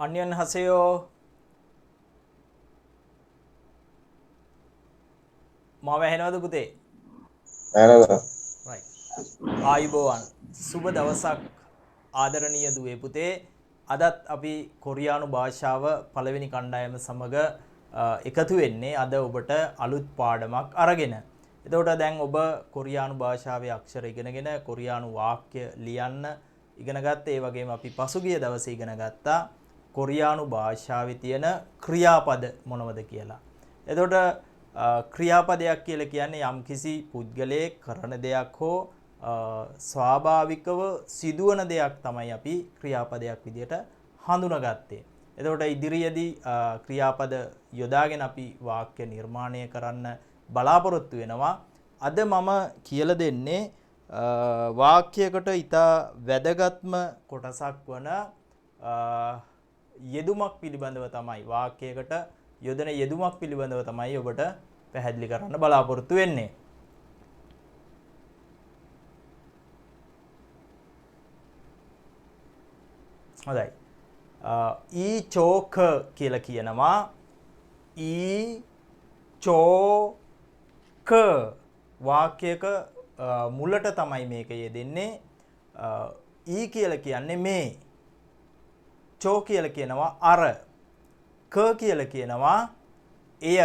안녕하세요. මම ඇහෙනවද පුතේ? නෑ right. ආයුබෝවන්. සුබ දවසක් ආදරණීය දුවේ පුතේ. අදත් අපි කොරියානු භාෂාව පළවෙනි කණ්ඩායම සමග එකතු වෙන්නේ අද ඔබට අලුත් පාඩමක් අරගෙන. එතකොට දැන් ඔබ කොරියානු භාෂාවේ අක්ෂර ඉගෙනගෙන කොරියානු වාක්‍ය ලියන්න ඉගෙන ගත්තා. ඒ වගේම අපි පසුගිය දවසේ ඉගෙන ගත්තා කොරියානු භාෂාවේ තියෙන ක්‍රියාපද මොනවද කියලා. එතකොට ක්‍රියාපදයක් කියලා කියන්නේ යම්කිසි පුද්ගලයෙක් කරන දෙයක් හෝ ස්වාභාවිකව සිදුවන දෙයක් තමයි අපි ක්‍රියාපදයක් විදියට හඳුනාගත්තේ. එතකොට ඉදිරියේදී ක්‍රියාපද යොදාගෙන අපි වාක්‍ය නිර්මාණය කරන්න බලාපොරොත්තු වෙනවා. අද මම කියලා දෙන්නේ වාක්‍යයකට ඉතා වැදගත්ම කොටසක් වන යෙදුමක් පිළිබඳව තමයි වාක්‍යයකට යොදන යෙදුමක් පිළිබඳව තමයි ඔබට පැහැදිලි කරන්න බලාපොරොත්තු වෙන්නේ. හොඳයි. ඊ චෝක කියලා කියනවා. ඊ චෝක වාක්‍යයක මුලට තමයි මේක යෙදෙන්නේ. ඊ කියලා කියන්නේ මේ. චෝ කියලා කියනවා අර. ක කියලා කියනවා එය.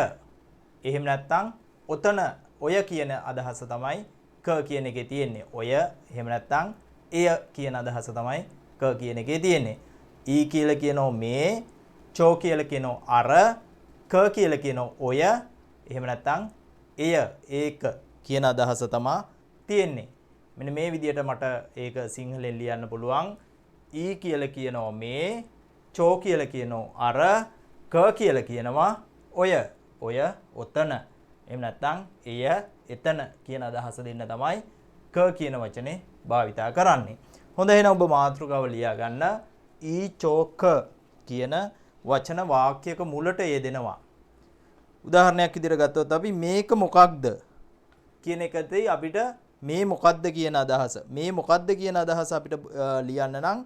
එහෙම නැත්නම් ඔතන ඔය කියන අදහස තමයි ක කියන එකේ තියෙන්නේ. ඔය එහෙම නැත්නම් එය කියන අදහස තමයි ක කියන එකේ තියෙන්නේ. ඊ කියලා කියනෝ මේ, චෝ කියලා කියනෝ අර, ක කියලා කියනෝ ඔය, එහෙම නැත්නම් එය ඒක කියන අදහස තමයි තියෙන්නේ. මෙන්න මේ විදිහට මට ඒක සිංහලෙන් ලියන්න පුළුවන්. ඊ කියලා කියනෝ මේ, චෝ කියලා කියනෝ අර, ක කියලා කියනවා ඔය. ඔය ඔතන. එහෙම නැත්නම් එය එතන කියන අදහස දෙන්න තමයි ක කියන වචනේ භාවිතා කරන්නේ. හොඳ එහෙනම් ඔබ මාතෘකාව ලියා ගන්න. ඊ චෝක කියන වචන වාක්‍යයක මුලට යෙදෙනවා. උදාහරණයක් විදිහට ගත්තොත් අපි මේක මොකක්ද කියන එකදී අපිට මේ මොකක්ද කියන අදහස. මේ මොකක්ද කියන අදහස අපිට ලියන්න නම්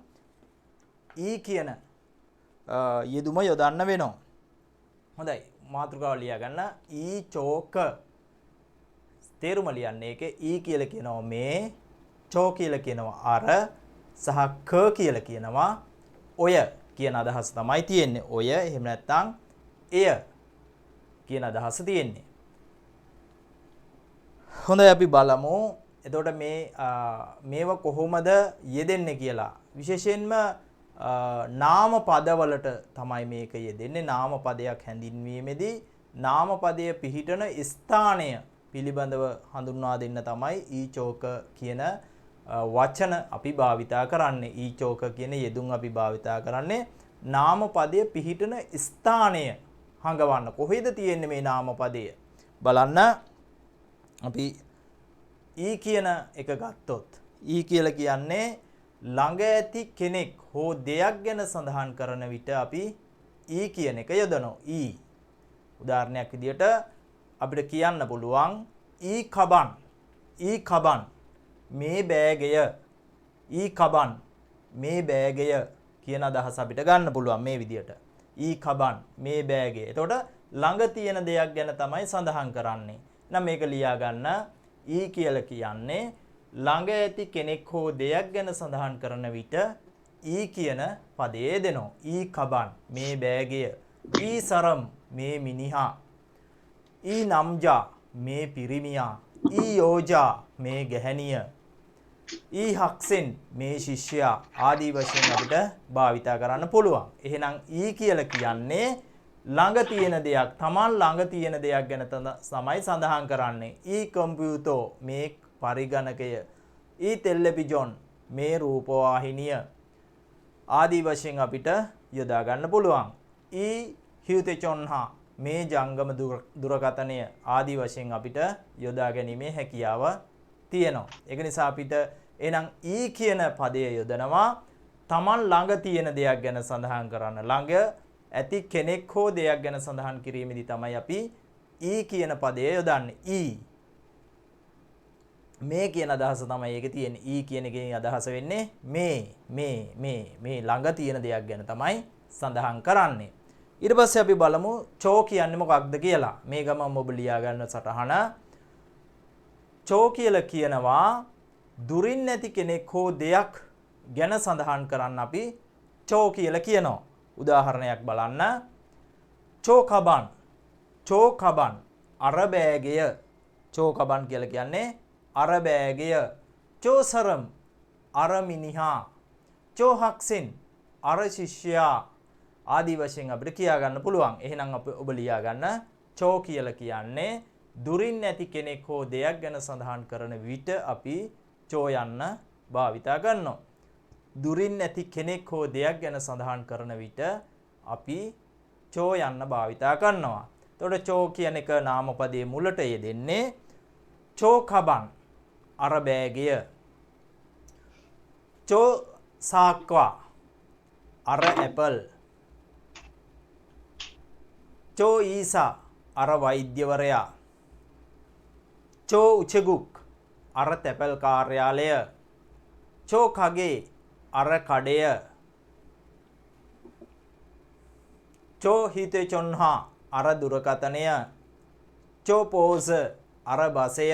ඊ කියන යෙදුම යොදන්න වෙනවා. හොඳයි. මාතෘකාව ලියා ගන්න. ඊ චෝක තේරුම ලියන්නේ ඒකේ ඊ කියලා කියනවා මේ, චෝ කියලා කියනවා අර, සහ ක කියලා කියනවා ඔය කියන අදහස තමයි තියෙන්නේ. ඔය එහෙම නැත්නම් එය කියන අදහස තියෙන්නේ. හොඳයි අපි බලමු. එතකොට මේව කොහොමද යෙදෙන්නේ කියලා. විශේෂයෙන්ම නාම පදවලට තමයි මේක යෙදෙන්නේ. නාම පදයක් හැඳින්වීමේදී නාම පදයේ පිහිටන ස්ථානය පිළිබඳව හඳුන්වා දෙන්න තමයි ඊ චෝක කියන වචන අපි භාවිතා කරන්නේ. ඊ චෝක කියන යෙදුම් අපි භාවිතා කරන්නේ නාම පදයේ පිහිටන ස්ථානය හඟවන්න. කොහෙද තියෙන්නේ මේ නාම පදය බලන්න. අපි ඊ කියන එක ගත්තොත් ඊ කියලා කියන්නේ ළඟ ඇති කෙනෙක් හෝ දෙයක් ගැන සඳහන් කරන විට අපි ඊ කියන එක යොදනවා. ඊ උදාහරණයක් විදිහට අපිට කියන්න පුළුවන් ඊ කබන්. ඊ කබන් මේ බෑගය. ඊ කබන් මේ බෑගය කියන අදහස අපිට ගන්න පුළුවන් මේ විදිහට. ඊ කබන් මේ බෑගය. එතකොට ළඟ තියෙන දෙයක් ගැන තමයි සඳහන් කරන්නේ. නම් මේක ලියා ගන්න. ඊ කියලා කියන්නේ ළඟ ඇති කෙනෙක් හෝ දෙයක් ගැන සඳහන් කරන විට ඊ කියන පදයේ දෙනවා. ඊ කබන් මේ බෑගය. ඊ සරම් මේ මිනිහා. ඊ නම්ජා මේ පිරිමියා. ඊ යෝජා මේ ගැහැණිය. ඊ හක්සෙන් මේ ශිෂ්‍යයා ආදී වශයෙන් අපිට භාවිතා කරන්න පුළුවන්. එහෙනම් ඊ කියලා කියන්නේ ළඟ තියෙන දෙයක්, Taman ළඟ තියෙන දෙයක් ගැන තමයි සඳහන් කරන්නේ. ඊ කම්පියුටර් මේ පරිගණකය. ඊ ටෙලිවිෂන් මේ රූපවාහිනිය ආදී වශයෙන් අපිට යොදා ගන්න පුළුවන්. ඊ හියුතෙචොන්හා මේ ජංගම දුරකථනය ආදී වශයෙන් අපිට යොදා ගැනීමේ හැකියාව තියෙනවා. ඒක නිසා අපිට එහෙනම් ඊ කියන පදය යොදනවා Taman ළඟ තියෙන දෙයක් ගැන සඳහන් කරන්න. ළඟ ඇති කෙනෙක් හෝ දෙයක් ගැන සඳහන් කිරීමේදී තමයි අපි ඊ කියන පදය යොදන්නේ. ඊ මේ කියන අදහස තමයි ඒකේ තියෙන්නේ. ඊ කියන එකේ අදහස වෙන්නේ මේ ළඟ තියෙන දෙයක් ගැන තමයි සඳහන් කරන්නේ. ඊට පස්සේ අපි බලමු චෝ කියන්නේ මොකක්ද කියලා. මේ ගමම ඔබ ලියා ගන්න සටහන. චෝ කියලා කියනවා දුරින් නැති කෙනෙක් හෝ දෙයක් ගැන සඳහන් කරන්න අපි චෝ කියලා කියනවා. උදාහරණයක් බලන්න. චෝ කබන්. චෝ කබන් අර බෑගය. චෝ කබන් කියලා කියන්නේ අර බෑගය. චෝ සරම් අර මිනිහා. චෝ හක්සින් අර ශිෂ්‍යයා ආදී වශයෙන් අපිට කියා ගන්න පුළුවන්. එහෙනම් ඔබ ලියා ගන්න චෝ කියලා කියන්නේ දුරින් නැති කෙනෙක් හෝ දෙයක් ගැන සඳහන් කරන විට අපි චෝ යන්න භාවිතා කරනවා. දුරින් නැති කෙනෙක් හෝ දෙයක් ගැන සඳහන් කරන විට අපි චෝ යන්න භාවිතා කරනවා. එතකොට චෝ කියන එක නාමපදයේ මුලට යෙදෙන්නේ චෝ කබන් අර බෑගය. චෝ සාක්වා අර ඇපල්. චෝ ඊසා අර වෛද්‍යවරයා. චෝ උචගුක් අර තැපැල් කාර්යාලය. චෝ කගේ අර කඩය. චෝ හිතේ චොන්හා අර දුරකථනය. චෝ පෝස අර බසය.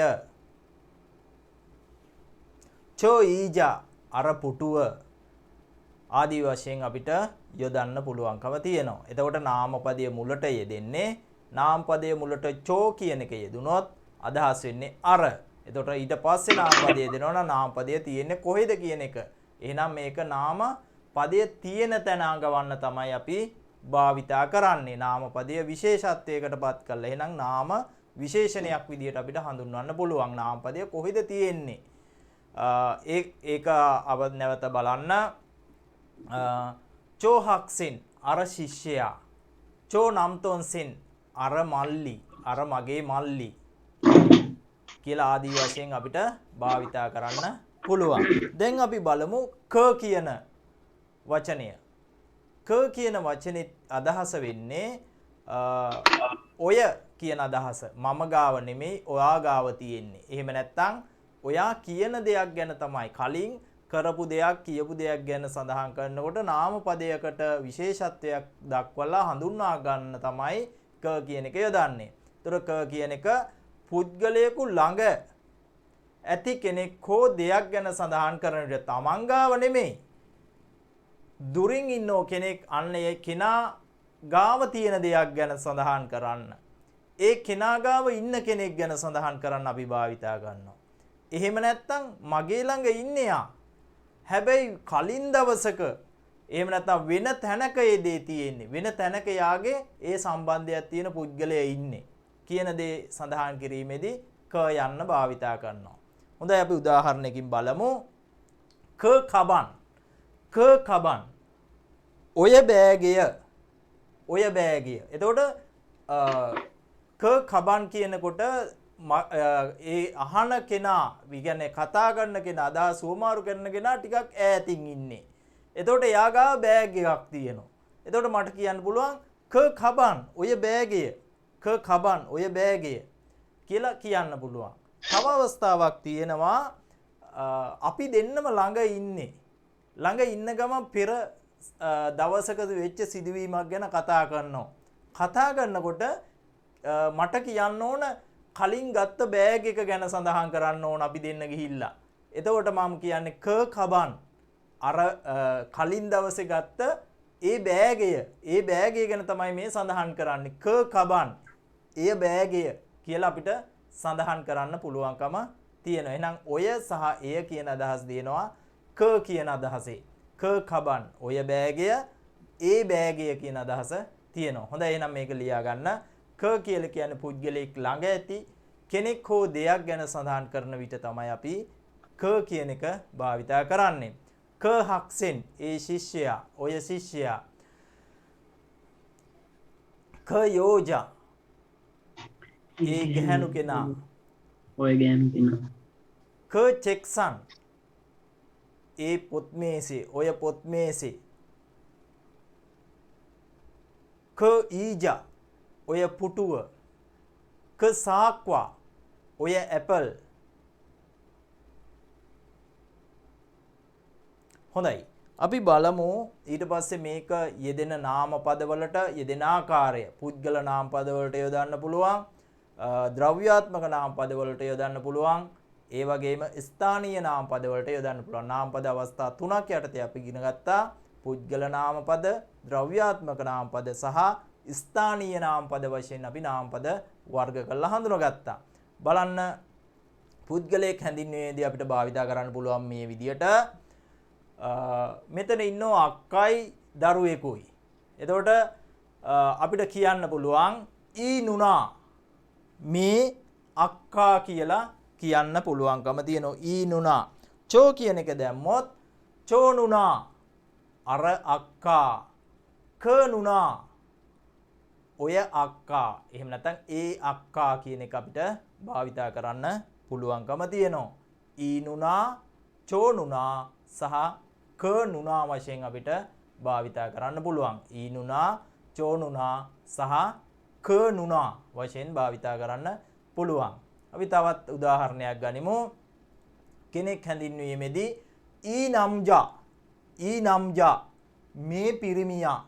චෝ ඊජා අර පුටුව ආදී වශයෙන් අපිට යොදන්න පුළුවන්කම තියෙනවා. එතකොට නාමපදයේ මුලට යෙදෙන්නේ නාමපදයේ මුලට චෝ කියන එක යෙදුනොත් අදහස් වෙන්නේ අර. එතකොට ඊට පස්සේ නාමපදයේ දෙනවා නම් නාමපදයේ තියෙන්නේ කොහෙද කියන එක. එහෙනම් මේක නාමපදයේ තියෙන තැන අඟවන්න තමයි අපි භාවිතා කරන්නේ. නාමපදයේ විශේෂත්වයකටපත් කරලා. එහෙනම් නාම විශේෂණයක් විදියට අපිට හඳුන්වන්න පුළුවන් නාමපදයේ කොහෙද තියෙන්නේ. ඒක නැවත බලන්න. චෝ හක්සින් අර ශිෂ්‍යයා. චෝ නම්තොන්සින් අර මල්ලි අර මගේ මල්ලි කියලා ආදී වශයෙන් අපිට භාවිතා කරන්න පුළුවන්. දැන් අපි බලමු ක කියන වචනය. ක කියන වචනේ අදහස වෙන්නේ ඔය කියන අදහස. මම ගාව නෙමෙයි ඔයා ගාව තියෙන්නේ. එහෙම නැත්නම් ඔයා කියන දෙයක් ගැන තමයි කලින් කරපු දෙයක් කියපු දෙයක් ගැන සඳහන් කරනකොට නාමපදයකට විශේෂත්වයක් දක්වලා හඳුන්වා ගන්න තමයි ක කියන එක යොදන්නේ. ඒතර ක කියන එක පුද්ගලයෙකු ළඟ ඇති කෙනෙක් හෝ දෙයක් ගැන සඳහන් කරන විට තමන් ගාව නෙමෙයි. දුරින් ඉන්නෝ කෙනෙක් අන්න ඒ කෙනා ගාව තියෙන දෙයක් ගැන සඳහන් කරන්න. ඒ කෙනා ගාව ඉන්න කෙනෙක් ගැන සඳහන් කරන්න අපි භාවිතා කරනවා. එහෙම නැත්නම් මගේ ළඟ ඉන්නේ යා. හැබැයි කලින් දවසක එහෙම නැත්නම් වෙන තැනක ඒ දේ තියෙන්නේ. වෙන තැනක යාගේ ඒ සම්බන්ධයක් තියෙන පුද්ගලයා ඉන්නේ. කියන දේ සඳහන් කිරීමේදී ක යන්න භාවිතා කරනවා. හොඳයි අපි උදාහරණයකින් බලමු. ක කබන්. ක කබන්. ඔය බෑගය. ඔය බෑගය. එතකොට ක කබන් කියනකොට ඒ අහන කෙනා, කියන්නේ කතා කරන කෙනා, අදහස් සුවමාරු කරන කෙනා ටිකක් ඈතින් ඉන්නේ. එතකොට එයාගා බෑග් එකක් තියෙනවා. එතකොට මට කියන්න පුළුවන් ක කබන් ඔය බෑගය. ක කබන් ඔය බෑගය කියලා කියන්න පුළුවන්. තව අවස්ථාවක් තියෙනවා අපි දෙන්නම ළඟ ඉන්නේ. ළඟ ඉන්න ගමන් පෙර දවසක වෙච්ච සිදුවීමක් ගැන කතා කරනවා. කතා කරනකොට මට කියන්න ඕන කලින් ගත්ත බෑග් එක ගැන සඳහන් කරන්න ඕන අපි දෙන්න ගිහිල්ලා. එතකොට මම කියන්නේ ක කබන් අර කලින් දවසේ ගත්ත ඒ බෑගය ගැන තමයි මේ සඳහන් කරන්නේ. ක කබන් ඒ බෑගය කියලා අපිට සඳහන් කරන්න පුළුවන්කම තියෙනවා. එහෙනම් ඔය සහ එය කියන අදහස් දෙනවා ක කියන අදහසේ. ක කබන් ඔය බෑගය, ඒ බෑගය කියන අදහස තියෙනවා. හොඳයි එහෙනම් මේක ලියා ගන්න. ක කියලා කියන්නේ පුද්ගලයෙක් ළඟ ඇති කෙනෙක් හෝ දෙයක් ගැන සඳහන් කරන විට තමයි අපි ක කියන එක භාවිතා කරන්නේ. ක හක්සෙන් ඒ ශිෂ්‍යයා, ඔය ශිෂ්‍යයා. ක යෝජා ඒ ගැහණු කෙනා, ඔය ගැහණු කෙනා. ක චෙක්සන් ඒ පොත් මේසේ, ඔය පොත් මේසේ. ක ඊජා ඔය පුටුව. ක සාක්වා ඔය ඇපල්. හොඳයි අපි බලමු ඊට පස්සේ මේක යෙදෙන නාම පදවලට යෙදෙන ආකාරය. පුද්ගල නාම පදවලට යොදන්න පුළුවන්. ද්‍රව්‍යාත්මක නාම පදවලට යොදන්න පුළුවන්. ඒ වගේම ස්ථානීය නාම පදවලට යොදන්න පුළුවන්. නාම පද අවස්ථා තුනක් යටතේ අපි ඉගෙන ගත්තා. පුද්ගල නාම පද, ද්‍රව්‍යාත්මක නාම පද සහ ස්ථානීය නාම පද වශයෙන් අපි නාම පද වර්ග කරලා හඳුනගත්තා. බලන්න පුද්ගලයෙක් හැඳින්වීමේදී අපිට භාවිතා කරන්න පුළුවන් මේ විදියට මෙතන ඉන්නෝ අක්කයි දරුවෙකුයි. එතකොට අපිට කියන්න පුළුවන් ඊ නුනා මේ අක්කා කියලා කියන්න පුළුවන්කම තියෙනවා. ඊ නුනා චෝ කියන එක දැම්මොත් චෝ නුනා අර අක්කා, ක නුනා ඔය අක්කා. එහෙම නැත්නම් ඒ අක්කා කියන එක අපිට භාවිතා කරන්න පුළුවන්කම තියෙනවා. ඊ නුනා, චෝ නුනා සහ ක නුනා වශයෙන් අපිට භාවිතා කරන්න පුළුවන්. ඊ නුනා, චෝ නුනා සහ ක නුනා වශයෙන් භාවිතා කරන්න පුළුවන්. අපි තවත් උදාහරණයක් ගනිමු. කෙනෙක් හැඳින්වීමේදී ඊ නම්ජා, ඊ නම්ජා මේ පිරිමියා.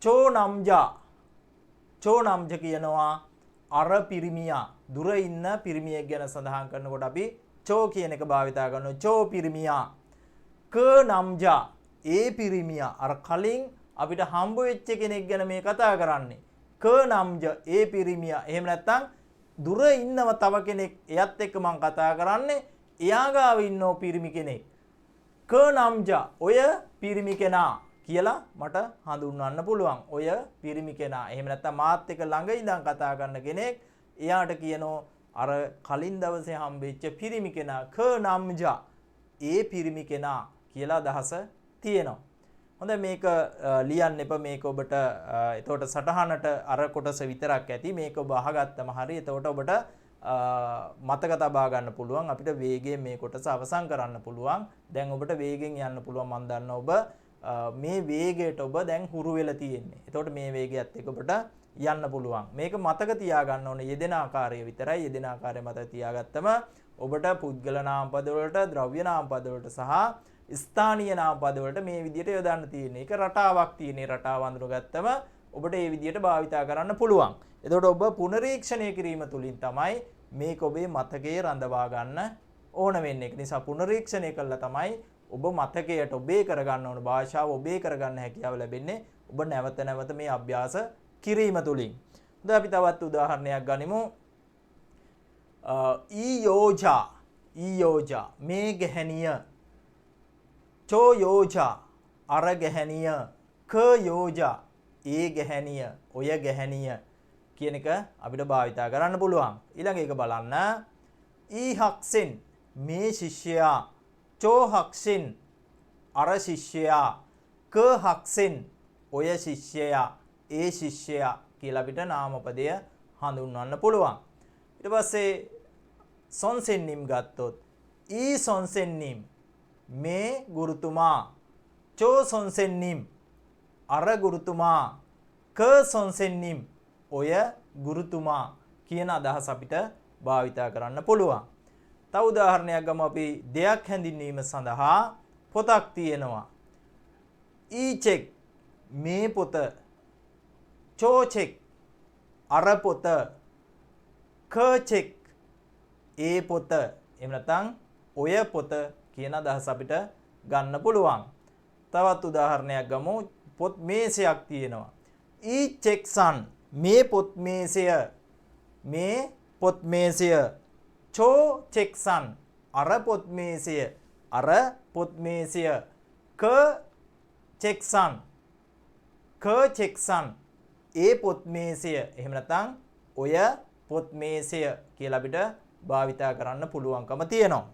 චෝ නම්ජා, චෝ නම්ජ කියනවා අර පිරිමියා. දුර ඉන්න පිරිමියෙක් ගැන සඳහන් කරනකොට අපි චෝ කියන එක භාවිතා කරනවා. චෝ පිරිමියා. ක නම්ජා ඒ පිරිමියා. අර කලින් අපිට හම්බ වෙච්ච කෙනෙක් ගැන මේ කතා කරන්නේ. ක නම්ජ ඒ පිරිමියා. එහෙම නැත්නම් දුර ඉන්නව තව කෙනෙක්, එයත් එක්ක මම කතා කරන්නේ. එයා ගාව ඉන්නෝ පිරිමි කෙනෙක්. ක නම්ජ ඔය පිරිමි කෙනා කියලා මට හඳුන්වන්න පුළුවන්. ඔය පිරිමි කෙනා. එහෙම නැත්නම් මාත් එක්ක ළඟ ඉඳන් කතා කරන කෙනෙක්. එයාට කියනෝ අර කලින් දවසේ හම්බෙච්ච පිරිමි කෙනා ක නම්ජ ඒ පිරිමි කෙනා කියලා අදහස තියෙනවා. හොඳයි මේක ලියන්න එපා. මේක ඔබට එතකොට සටහනට අර කොටස විතරක් ඇති. මේක ඔබ අහගත්තම හරි. එතකොට ඔබට මතක තබා ගන්න පුළුවන්. අපිට වේගයෙන් මේ කොටස අවසන් කරන්න පුළුවන්. දැන් ඔබට වේගෙන් යන්න පුළුවන්. මම දන්නවා ඔබ මේ වේගයට ඔබ දැන් හුරු වෙලා තියෙන්නේ. එතකොට මේ වේගයත් එක්ක ඔබට යන්න පුළුවන්. මේක මතක තියාගන්න ඕනේ. යෙදෙන ආකාරය විතරයි. යෙදෙන ආකාරය මතක තියාගත්තම ඔබට පුද්ගල නාම පද වලට, ද්‍රව්‍ය නාම පද වලට සහ ස්ථානීය නාම පද වලට මේ විදිහට යොදන්න තියෙන්නේ. ඒක රටාවක් තියෙන්නේ. රටාව අඳුනගත්තම ඔබට මේ විදිහට භාවිතා කරන්න පුළුවන්. එතකොට ඔබ පුනරීක්ෂණය කිරීම තුළින් තමයි මේක ඔබේ මතකයේ රඳවා ගන්න ඕන වෙන්නේ. ඒක නිසා පුනරීක්ෂණය කළා තමයි ඔබ මතකයට ඔබේ කරගන්න ඕන භාෂාව ඔබේ කරගන්න හැකියාව ලැබෙන්නේ. ඔබ නැවත නැවත මේ අභ්‍යාස කිරීම තුළින්. දැන් අපි තවත් උදාහරණයක් ගනිමු. ඊයෝජා, ඊයෝජා මේ ගැහණිය. චෝ යෝජා අර ගැහණිය. ක යෝජා ඒ ගැහණිය, ඔය ගැහණිය කියන එක අපිට භාවිතා කරන්න පුළුවන්. ඊළඟ එක බලන්න. ඊ හක්සෙන් මේ ශිෂ්‍යයා. චෝ හක්සෙන් අර ශිෂ්‍යයා. ක හක්සෙන් ඔය ශිෂ්‍යයා, ඒ ශිෂ්‍යයා කියලා අපිට නාමපදය හඳුන්වන්න පුළුවන්. ඊට පස්සේ සොන්සෙන්නිම් ගත්තොත් ඊ සොන්සෙන්නිම් මේ ගුරුතුමා. චෝ සොන්සෙන්නිම් අර ගුරුතුමා. ක සොන්සෙන්නිම් ඔය ගුරුතුමා කියන අදහස අපිට භාවිතා කරන්න පුළුවන්. තව උදාහරණයක් ගමු. අපි දෙයක් හැඳින්වීම සඳහා පොතක් තියෙනවා. ඊ චෙක් මේ පොත. චෝ චෙක් අර පොත. ක චෙක් ඒ පොත. එහෙම නැත්නම් ඔය පොත කියන අදහස අපිට ගන්න පුළුවන්. තවත් උදාහරණයක් ගමු. පොත් මේසයක් තියෙනවා. ඊ චෙක්සන් මේ පොත් මේසය. මේ පොත් මේසය. චෝ චෙක්සන් අර පොත් මේසය. අර පොත් මේසය. ක චෙක්සන් ක චෙක්සන් ඒ පොත් මේසය. එහෙම නැත්නම් ඔය පොත් මේසය කියලා අපිට භාවිතා කරන්න පුළුවන්කම තියෙනවා.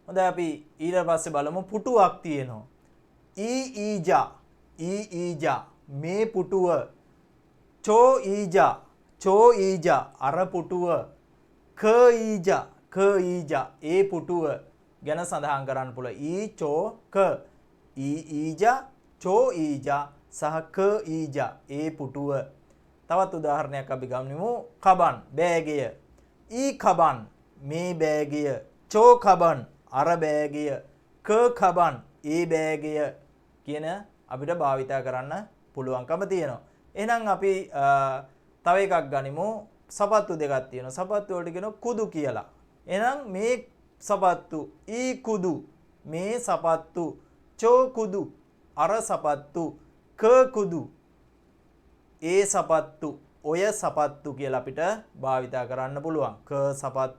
හොඳයි අපි ඊට පස්සේ බලමු. පුටුවක් තියෙනවා. ඊ ඊජා, ඊ ඊජා මේ පුටුව. චෝ ඊජා, චෝ ඊජා අර පුටුව. ක ඊජා, ක ඊජා ඒ පුටුව ගැන සඳහන් කරන්න පුළුවන්. ඊ චෝ ක. ඊ ඊජා, චෝ ඊජා සහ ක ඊජා ඒ පුටුව. තවත් උදාහරණයක් අපි ගනිමු. කබන් බෑගය. ඊ කබන් මේ බෑගය. චෝ කබන් අර බෑගය. ක කබන් ඒ බෑගය කියන අපිට භාවිතා කරන්න පුළුවන්කම තියෙනවා. එහෙනම් අපි තව එකක් ගනිමු. සපත්තු දෙකක් තියෙනවා. සපත්තු වලට කියනවා කුදු කියලා. එහෙනම් මේ සපත්තු ඊ කුදු මේ සපත්තු චෝ කුදු අර සපත්තු ක කුදු ඒ සපත්තු ඔය සපත්තු කියලා අපිට භාවිතා කරන්න පුළුවන්. ක සපත්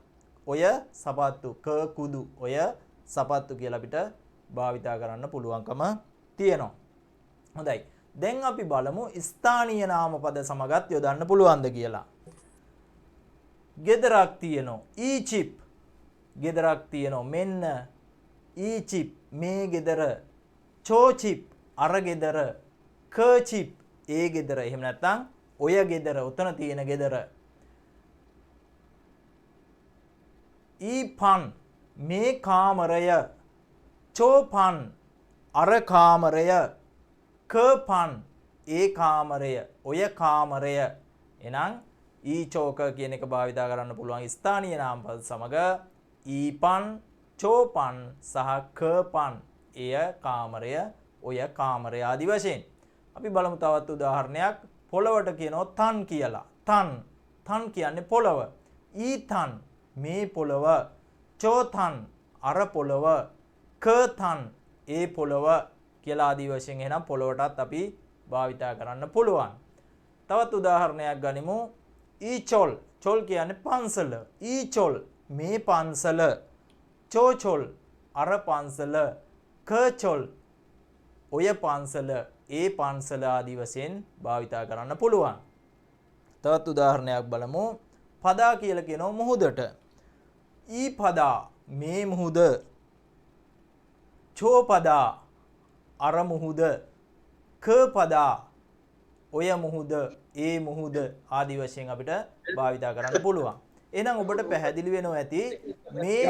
ඔය සපත්තු ක කුදු ඔය සපත්තු කියලා අපිට භාවිතා කරන්න පුළුවන්කම තියෙනවා. හොඳයි. දැන් අපි බලමු ස්ථානීය නාමපද සමගත් යොදන්න පුළුවන්ද කියලා. ගෙදරක් තියෙනවා. ඊජිප් ගෙදරක් තියෙනවා. මෙන්න ඊජිප් මේ ගෙදර. චෝචිප් අර ගෙදර. කචිප් ඒ ගෙදර. එහෙම නැත්නම් ඔය ගෙදර උතන තියෙන ගෙදර. ඊපන් මේ කාමරය. චෝපන් අර කාමරය. කපන් ඒ කාමරය ඔය කාමරය. එහෙනම් ඊචෝක කියන එක භාවිතා කරන්න පුළුවන් ස්ථානීය නාමපද සමග ඊපන් චෝපන් සහ කපන් එය කාමරය ඔය කාමරය ආදි වශයෙන්. අපි බලමු තවත් උදාහරණයක්. පොළවට කියනවා තන් කියලා. තන් කියන්නේ පොළව. ඊතන් මේ පොළව. චෝතන් අර පොළව. කතන් ඒ පොළව කියලා ආදී වශයෙන් එහෙනම් පොළවටත් අපි භාවිතා කරන්න පුළුවන්. තවත් උදාහරණයක් ගනිමු. ඊචොල් චොල් කියන්නේ පන්සල. ඊචොල් මේ පන්සල. චෝචොල් අර පන්සල. කචොල් ඔය පන්සල ඒ පන්සල ආදී වශයෙන් භාවිතා කරන්න පුළුවන්. තවත් උදාහරණයක් බලමු. පදා කියලා කියනවා මුහුදට. ඊ පදා මේ මුහුද. චෝ පදා අර මුහුද. ක පදා ඔය මුහුද ඒ මුහුද ආදී වශයෙන් අපිට භාවිතා කරන්න පුළුවන්. එහෙනම් ඔබට පැහැදිලි වෙනවා ඇති මේ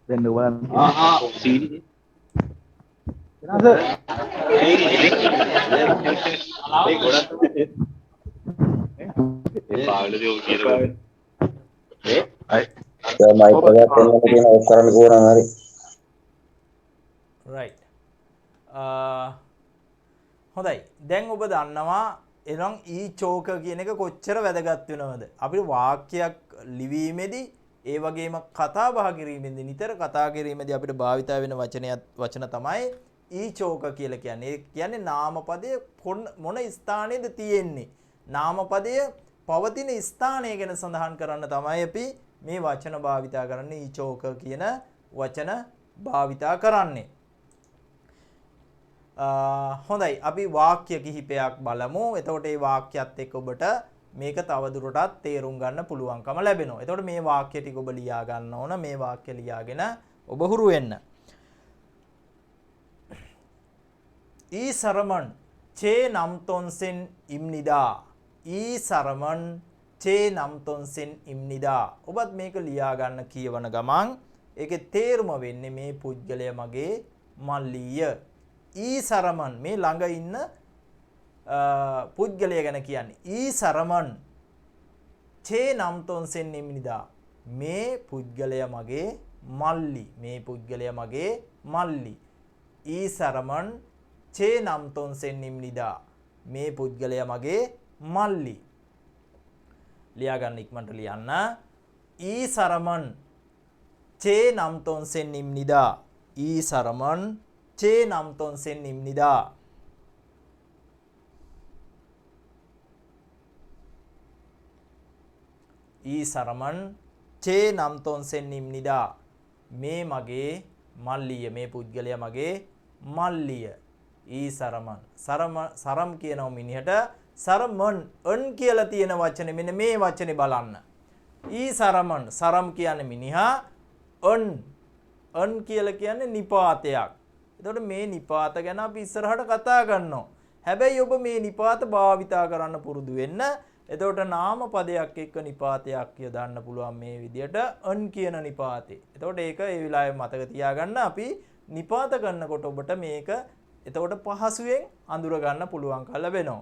දෙන්න බලන්න. සීනි මයික් එකක් එන්නම තියෙන ඔෆ් කරන්න කොහොම හරි. right. හොඳයි. දැන් ඔබ දන්නවා එනම් ඊ චෝක කියන එක කොච්චර වැදගත් වෙනවද? අපිට වාක්‍යයක් ලිවීමේදී ඒ වගේම කතා බහ කිරීමේදී නිතර කතා කිරීමේදී අපිට භාවිතා වෙන වචන තමයි ඊ චෝක කියලා කියන්නේ. ඒ කියන්නේ නාමපදයේ මොන ස්ථානයේද තියෙන්නේ? නාමපදය පවතින ස්ථානය ගැන සඳහන් කරන්න තමයි අපි මේ වචන භාවිතා කරන්නේ. ඊ චෝක කියන වචන භාවිතා කරන්නේ. හොඳයි අපි වාක්‍ය කිහිපයක් බලමු. එතකොට මේ වාක්‍යයත් එක්ක ඔබට මේක තවදුරටත් තේරුම් ගන්න පුළුවන්කම ලැබෙනවා. එතකොට මේ වාක්‍ය ටික ඔබ ලියා ගන්න ඕන. මේ වාක්‍ය ලියාගෙන ඔබ හුරු වෙන්න. ඊ සරමන් චේ නම්තොන්සෙන් ඉම්නිදා. ඊ සරමන් චේ නම්තොන්සෙන් ඉම්නිදා. ඔබත් මේක ලියා ගන්න කියවන ගමන් ඒකේ තේරුම වෙන්නේ මේ පුද්ගලය මගේ මල්ලිය. ඊ සරමන් මේ ළඟ ඉන්න පුද්ගලය ගැන කියන්නේ. ඊ සරමන් චේ නම්තොන්සෙන් ඉම්නිදා. මේ පුද්ගලය මගේ මල්ලි. මේ පුද්ගලය මගේ මල්ලි. ඊ සරමන් චේ නම්තොන්සෙන් ඉම්නිදා. මේ පුද්ගලය මගේ මල්ලි. ලියා ගන්න ඉක්මනට ලියන්න. ඊ සරමන් චේ නම්තොන්සෙන් ඉම්නිදා. ඊ සරමන් චේ නම්තොන්සෙන් ඉම්නිදා. ඊ සරමන් චේ නම්තොන්සෙන් ඉම්නිදා. මේ මගේ මල්ලිය. මේ පුද්ගලයා මගේ මල්ලිය. ඊ සරමන් සරම් කියනව මිනිහට සරමන් අන් කියලා තියෙන වචනේ මෙන්න මේ වචනේ බලන්න. ඊ සරමන් සරම් කියන්නේ මිනිහා. අන් කියලා කියන්නේ නිපාතයක්. එතකොට මේ නිපාත ගැන අපි ඉස්සරහට කතා කරනවා. හැබැයි ඔබ මේ නිපාත භාවිතා කරන්න පුරුදු වෙන්න. එතකොට නාම පදයක් එක්ක නිපාතයක් යොදන්න පුළුවන් මේ විදියට අන් කියන නිපාතේ. එතකොට ඒක ඒ වෙලාවේ මතක තියාගන්න. අපි නිපාත කරනකොට ඔබට මේක එතකොට පහසුවෙන් අඳුර ගන්න පුළුවන් කල වෙනවා.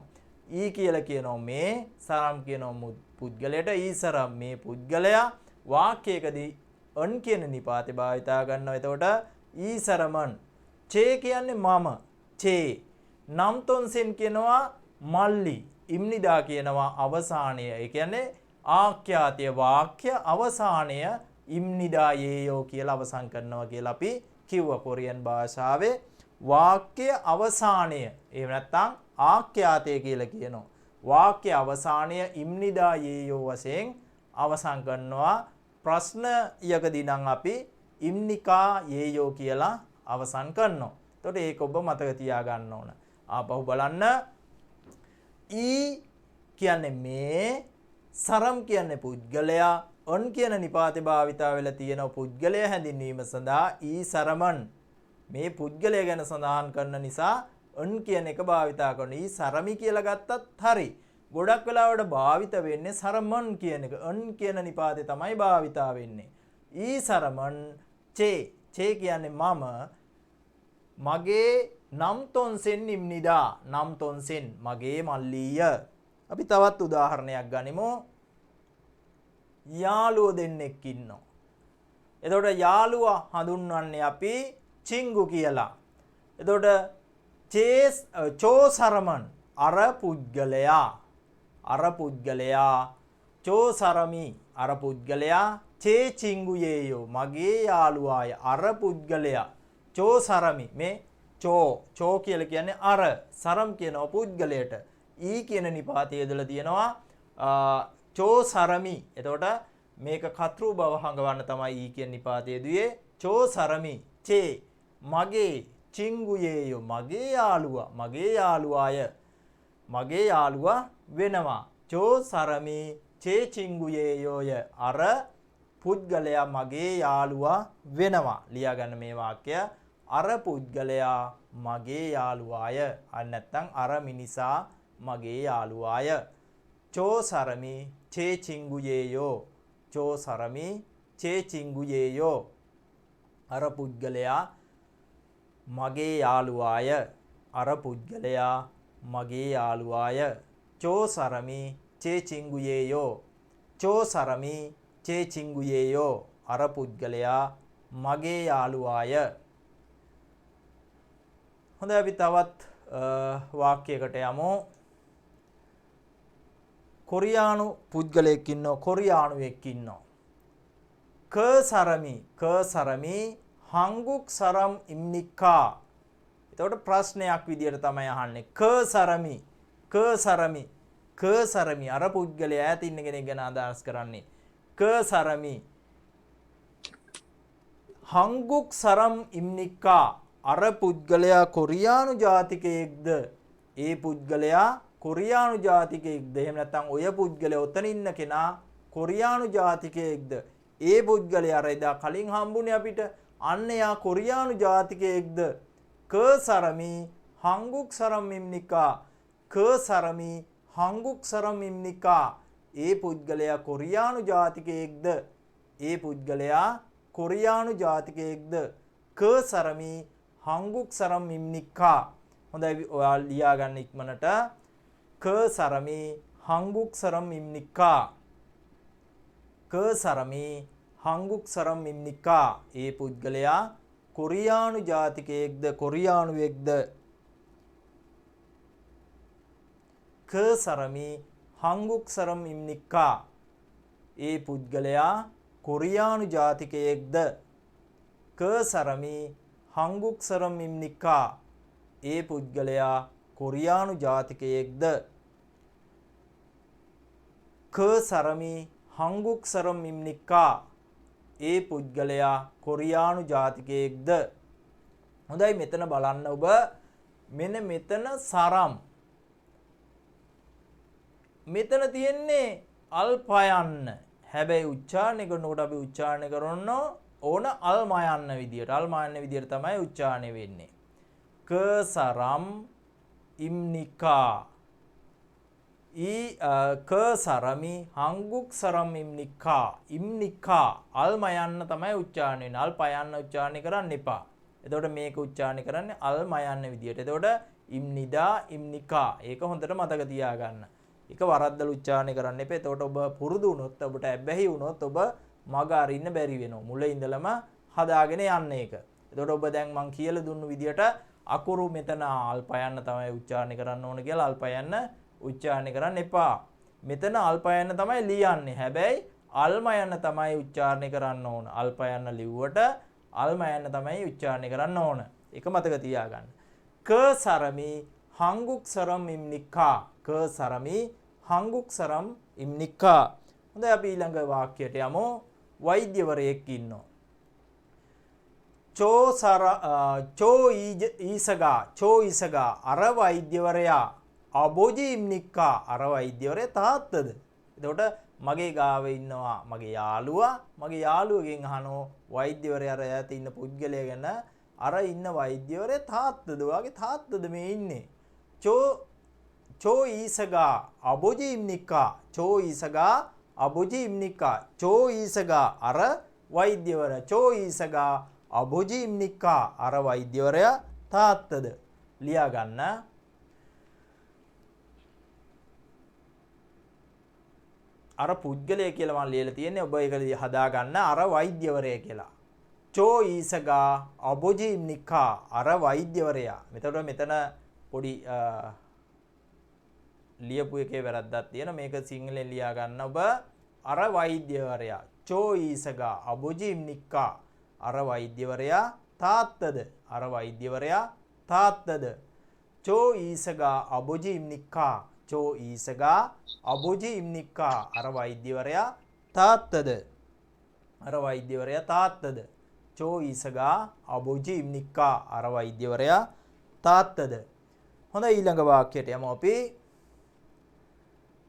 ඊ කියලා කියනවා මේ, සරම් කියනවා පුද්ගලයට. ඊ සරම් මේ පුද්ගලයා, වාක්‍යයකදී අන් කියන නිපාතේ භාවිතා කරනවා. එතකොට ඊසරමන් චේ කියන්නේ මම චේ නම්තොන්සෙන් කියනවා මල්ලි ඉම්නිදා කියනවා අවසානය. ඒ කියන්නේ ආඛ්‍යාතීය වාක්‍ය අවසානය ඉම්නිදා යේයෝ කියලා අවසන් කරනවා කියලා අපි කිව්වා. කොරියන් භාෂාවේ වාක්‍ය අවසානය එහෙම නැත්නම් ආඛ්‍යාතය කියලා කියනවා. වාක්‍ය අවසානය ඉම්නිදා යේයෝ වශයෙන් අවසන් කරනවා. ප්‍රශ්නයකදී නම් අපි ඉම්නිකා යේයෝ කියලා අවසන් කරනවා. එතකොට ඒක ඔබ මතක තියාගන්න ඕන. ආපහු බලන්න. ඊ කියන්නේ මේ, සරම් කියන්නේ පුද්ගලයා, ඔන් කියන නිපාතේ භාවිතා වෙලා තියෙන පුද්ගලයා හැඳින්වීම සඳහා ඊ සරමන් මේ පුද්ගලයා ගැන සඳහන් කරන නිසා ඔන් කියන එක භාවිතා කරනවා. ඊ සරමි කියලා ගත්තත් හරි. ගොඩක් වෙලාවට භාවිත වෙන්නේ සරමන් කියන එක. ඔන් කියන නිපාතේ තමයි භාවිතා වෙන්නේ. ඊ සරමන් චේ චේ කියන්නේ මම මගේ නම්තොන්සෙන් ඉම්නිදා නම්තොන්සෙන් මගේ මල්ලීය. අපි තවත් උදාහරණයක් ගනිමු. යාළුවෝ දෙන්නෙක් ඉන්නවා. එතකොට යාළුවා හඳුන්වන්නේ අපි චිංගු කියලා. එතකොට චෝසරමන් අර පුද්ගලයා චෝසරමි අර පුද්ගලයා චේ චිංගුයේයෝ මගේ යාළුවාය අර පුද්ගලයා චෝසරමි මේ චෝ කියලා කියන්නේ අර සරම් කියනවා පුද්ගලයට ඊ කියන නිපාතය යදලා තියෙනවා චෝසරමි. එතකොට මේක කතෘ බව හංගවන්න තමයි ඊ කියන නිපාතය දුවේ. චෝසරමි චේ මගේ චිංගුයේයෝ මගේ යාළුවාය මගේ යාළුවා වෙනවා. චෝසරමි චේ චිංගුයේයෝය අර පුද්ගලයා මගේ යාළුවා වෙනවා. ලියා ගන්න මේ වාක්‍යය. අර පුද්ගලයා මගේ යාළුවාය. අන්න නැත්නම් අර මිනිසා මගේ යාළුවාය. චෝසරමි චේ චිංගුයේයෝ චෝසරමි චේ චිංගුයේයෝ අර පුද්ගලයා මගේ යාළුවාය. අර පුද්ගලයා මගේ යාළුවාය. චෝසරමි චේ චිංගුයේයෝ චෝසරමි චේ චිංගුයේයෝ අර පුද්ගලයා මගේ යාළුවාය. හොඳයි අපි තවත් වාක්‍යයකට යමු. කොරියානු පුද්ගලයෙක් ඉන්නවා කොරියානුවෙක් ඉන්නවා. කසරමි හංගුක් සරම් ඉම්නිකා. එතකොට ප්‍රශ්නයක් විදියට තමයි අහන්නේ. කසරමි අර පුද්ගලයා ඈත ඉන්න කෙනෙක් ගැන අදහස් කරන්නේ. කසරමි හංගුක් සරම් ඉම්නිකා අර පුද්ගලයා කොරියානු ජාතිකයෙක්ද? ඒ පුද්ගලයා කොරියානු ජාතිකයෙක්ද? එහෙම නැත්නම් ඔය පුද්ගලයා ඔතන ඉන්න කෙනා කොරියානු ජාතිකයෙක්ද? ඒ පුද්ගලයා අර එදා කලින් හම්බුනේ අපිට. අන්න යා කොරියානු ජාතිකයෙක්ද? කසරමි හංගුක් සරම් ඉම්නිකා කසරමි හංගුක් සරම් ඉම්නිකා ඒ පුද්ගලයා කොරියානු ජාතිකයෙක්ද? ඒ පුද්ගලයා කොරියානු ජාතිකයෙක්ද? කසරමි හංගුක් සරම් ඉම්නිකා. හොඳයි ඔයාලා ලියා ගන්න ඉක්මනට. කසරමි හංගුක් සරම් ඉම්නිකා කසරමි හංගුක් සරම් ඉම්නිකා ඒ පුද්ගලයා කොරියානු ජාතිකයෙක්ද කොරියානුවෙක්ද? කසරමි හංගුක් සරම් ඉම්නිකා ඒ පුද්ගලයා කොරියානු ජාතිකයෙක්ද? කසරමි හංගුක් සරම් ඉම්නිකා ඒ පුද්ගලයා කොරියානු ජාතිකයෙක්ද? කසරමි හංගුක් සරම් ඉම්නිකා ඒ පුද්ගලයා කොරියානු ජාතිකයෙක්ද? හොඳයි මෙතන බලන්න ඔබ. මෙන්න මෙතන සරම්. මෙතන තියෙන්නේ අල්පයන්න. හැබැයි උච්චාරණය කරනකොට අපි උච්චාරණය කරන්න ඕන අල්මයන්න විදියට. අල්මයන්න විදියට තමයි උච්චාරණය වෙන්නේ. කසරම් ඉම්නිකා කසරමි හංගුක් සරම් ඉම්නිකා අල්මයන්න තමයි උච්චාරණය වෙන්නේ. අල්පයන්න උච්චාරණය කරන්න එපා. එතකොට මේක උච්චාරණය කරන්නේ අල්මයන්න විදියට. එතකොට ඉම්නිදා ඉම්නිකා. ඒක හොඳට මතක තියාගන්න. ඒක වරද්දලා උච්චාරණය කරන්න එපා. එතකොට ඔබ පුරුදු වුණොත් ඔබට ඇබ්බැහි වුණොත් ඔබ මග අරින්න බැරි වෙනවා. මුල ඉඳලම හදාගෙන යන්න ඒක. එතකොට ඔබ දැන් මං කියලා දුන්නු විදියට අකුරු මෙතන අල්ප යන්න තමයි උච්චාරණය කරන්න ඕන කියලා අල්ප යන්න උච්චාරණය කරන්න එපා. මෙතන අල්ප යන්න තමයි ලියන්නේ. හැබැයි අල්ම යන්න තමයි උච්චාරණය කරන්න ඕන. අල්ප යන්න ලිව්වට අල්ම යන්න තමයි උච්චාරණය කරන්න ඕන. ඒක මතක තියාගන්න. ක සරමි හංගුක්සරම් ඉම්නික්කා. ක සරමි හංගුක්සරම් ඉම්නික්කා. හොඳයි අපි ඊළඟ වාක්‍යයට යමු. වෛද්‍යවරයෙක් ඉන්නවා. චෝ ඊසගා අර වෛද්‍යවරයා අබෝජි ඉම්නික්කා අර වෛද්‍යවරයා තාත්තද. එතකොට මගේ ගාව ඉන්නවා මගේ යාළුවා. මගේ යාළුවගෙන් අහනෝ වෛද්‍යවරයා ඈත ඉන්න පුද්ගලයා ගැන අර ඉන්න වෛද්‍යවරයා තාත්තද? ඔයාගේ තාත්තද මේ ඉන්නේ? චෝ ඊසගා අබෝජි ඉම්නික්කා. චෝ ඊසගා අබෝජි ඉම්නික්කා. චෝ ඊසගා අර වෛද්‍යවරයා. චෝ ඊසගා අබෝජි ඉම්නික්කා අර වෛද්‍යවරයා තාත්තද? ලියා ගන්න. අර පුද්ගලයා කියලා මම ලියලා තියෙන්නේ. ඔබ ඒක හදා ගන්න අර වෛද්‍යවරයා කියලා. චෝ ඊසගා අබෝජි ඉම්නික්කා අර වෛද්‍යවරයා. මෙතන පොඩි ලියපු එකේ වැරද්දක් තියෙනවා. මේක සිංහලෙන් ලියා ගන්න ඔබ. අර වෛද්‍යවරයා. චෝ ඊසගා අබෝජි ඉම්නික්කා අර වෛද්‍යවරයා තාත්තද? අර වෛද්‍යවරයා තාත්තද? චෝ ඊසගා අබෝජි ඉම්නික්කා. චෝ ඊසගා අබෝජි ඉම්නික්කා අර වෛද්‍යවරයා තාත්තද? අර වෛද්‍යවරයා තාත්තද? චෝ ඊසගා අබෝජි ඉම්නික්කා අර වෛද්‍යවරයා තාත්තද? හොඳයි ඊළඟ වාක්‍යයට යමු අපි.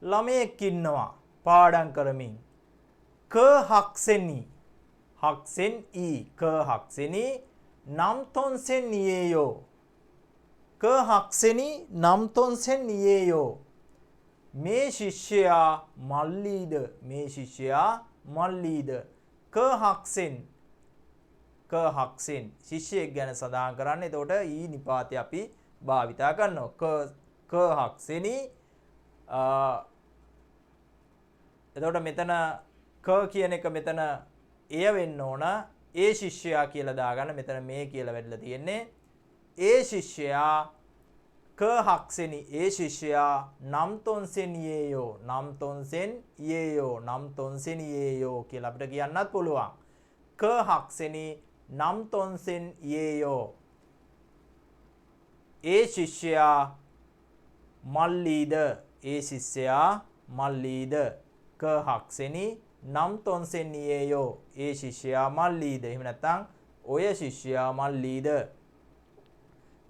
ළමයෙක් ඉන්නවා පාඩම් කරමින්. ක හක්සෙනි හක්සෙන් ඊ ක හක්සෙනි නම් තොන්සෙන් නියේයෝ. ක හක්සෙනි නම් තොන්සෙන් නියේයෝ. මේ ශිෂ්‍යයා මල්ලීද? මේ ශිෂ්‍යයා මල්ලීද? ක හක්සෙන් ක හක්සෙන් ශිෂ්‍යයෙක් ගැන සඳහන් කරන්නේ. එතකොට ඊ නිපාතය අපි භාවිතා කරනවා. ක හක්සෙනි. එතකොට මෙතන ක කියන එක මෙතන එය වෙන්න ඕන. ඒ ශිෂ්‍යයා කියලා දාගන්න. මෙතන මේ කියලා වැදලා තියෙන්නේ. ඒ ශිෂ්‍යයා ක හක්සෙනි ඒ ශිෂ්‍යයා නම් තොන්සෙන් යේයෝ. නම් තොන්සෙන් යේයෝ. නම් තොන්සෙන් යේයෝ කියලා අපිට කියන්නත් පුළුවන්. ක හක්සෙනි නම් තොන්සෙන් යේයෝ. ඒ ශිෂ්‍යයා මල්ලීද? ඒ ශිෂ්‍යයා මල්ලීද? ක හක්සෙනි නම් තොන්සෙන් නියේයෝ. ඒ ශිෂ්‍යයා මල්ලීද? එහෙම නැත්නම් ඔය ශිෂ්‍යයා මල්ලීද?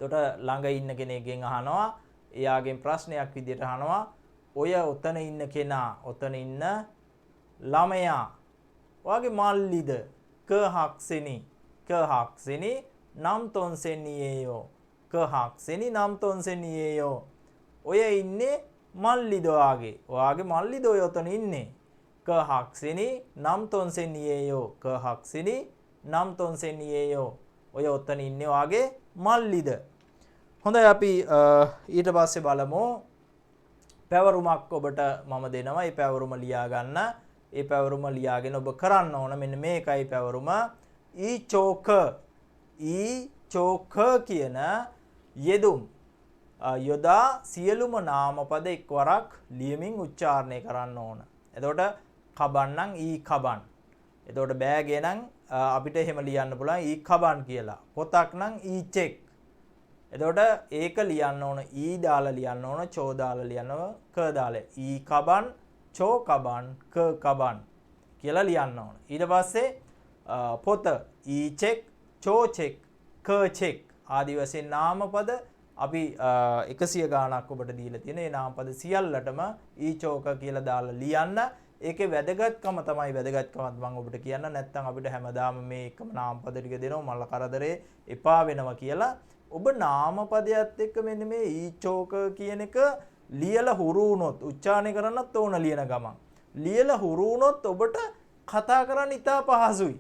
එතකොට ළඟ ඉන්න කෙනෙක්ගෙන් අහනවා. එයාගෙන් ප්‍රශ්නයක් විදියට අහනවා. ඔය ඔතන ඉන්න කෙනා, ඔතන ඉන්න ළමයා ඔයාගේ මල්ලිද? ක හක්සෙනි ක හක්සෙනි නම් තොන්සෙන් නියේයෝ. ක හක්සෙනි නම් තොන්සෙන් නියේයෝ. ඔය ඉන්නේ මල්ලිද ඔයාගේ? ඔයාගේ මල්ලිද ඔය ඔතන ඉන්නේ? ක හක්සෙනි නම් තොන්සෙන් නියේයෝ. ක හක්සෙනි නම් තොන්සෙන් නියේයෝ. ඔය ඔතන ඉන්නේ ඔයාගේ මල්ලිද? හොඳයි අපි ඊට පස්සේ බලමු. පැවරුමක් ඔබට මම දෙනවා. ඒ පැවරුම ලියා ගන්න. ඒ පැවරුම ලියාගෙන ඔබ කරන්න ඕන මෙන්න මේකයි පැවරුම. ඊ චෝක කියන යෙදුම් යොදා සියලුම නාමපද එක්වරක් ලියමින් උච්චාරණය කරන්න ඕන. එතකොට කබන් නම් ඊ කබන්. එතකොට බෑගේ නම් අපිට එහෙම ලියන්න පුළුවන් ඊ කබන් කියලා. පොතක් නම් ඊ චෙක්. එතකොට ඒක ලියන්න ඕන ඊ දාලා ලියන්න ඕන, චෝ දාලා ලියන්න ඕන, ක දාලා. ඊ කබන්, චෝ කබන්, ක කබන් කියලා ලියන්න ඕන. ඊට පස්සේ පොත ඊ චෙක්, චෝ චෙක්, ක චෙක් ආදි වශයෙන් නාමපද අපි 100 ගාණක් ඔබට දීලා තියෙන. ඒ නාමපද සියල්ලටම ඊ චෝක කියලා දාලා ලියන්න. ඒකේ වැදගත්කම තමයි වැදගත්කමත් මම ඔබට කියන්න. නැත්නම් අපිට හැමදාම මේ එකම නාමපද ටික දෙනවා මල්ල කරදරේ එපා වෙනවා කියලා. ඔබ නාමපදයට එක්ක මෙන්න මේ ඊ චෝක කියන එක ලියලා හුරු වුණොත් උච්චාරණය කරන්නත් ඕන ලියන ගමන්. ලියලා හුරු වුණොත් ඔබට කතා කරන්න ඉතා පහසුයි.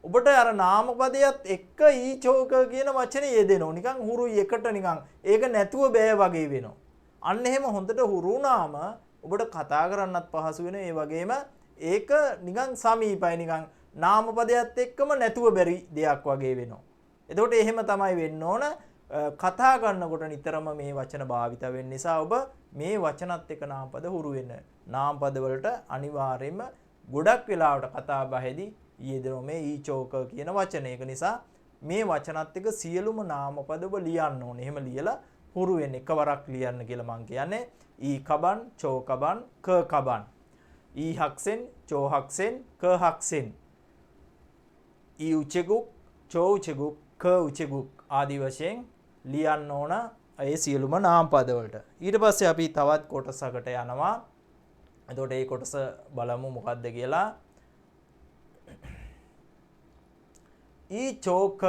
ඔබට අර නාමපදයට එක්ක ඊ චෝක කියන වචනේ යෙදෙනවා. නිකන් හුරුයි එකට නිකන්. ඒක නැතුව බෑ වගේ වෙනවා. අන්න එහෙම හොඳට හුරු වුණාම ඔබට කතා කරන්නත් පහසු වෙනවා. ඒ වගේම ඒක නිකන් සමීපයි නිකන් නාම පදයට එක්කම නැතුව බැරි දෙයක් වගේ වෙනවා. එතකොට එහෙම තමයි වෙන්න ඕන. කතා කරනකොට නිතරම මේ වචන භාවිත වෙන්න නිසා ඔබ මේ වචනත් එක්ක නාම පද හුරු වෙන්න. නාම පද වලට අනිවාර්යයෙන්ම ගොඩක් වෙලාවට කතා බහෙදී යෙදෙන මේ ඊචෝක කියන වචන. ඒක නිසා මේ වචනත් එක්ක සියලුම නාම පද ඔබ ලියන්න ඕනේ. එහෙම ලියලා හුරු වෙන්න එකවරක් ලියන්න කියලා මම කියන්නේ. ඊ කබන්, චෝ කබන්, ක කබන්. ඊ හක්සෙන්, චෝ හක්සෙන්, ක හක්සෙන්. ඊ උචෙගුක්, චෝ උචෙගුක්, ක උචෙගුක් ආදි වශයෙන් ලියන්න ඕන ඒ සියලුම නාම පද වලට. ඊට පස්සේ අපි තවත් කොටසකට යනවා. එතකොට මේ කොටස බලමු මොකක්ද කියලා. ඊ චෝක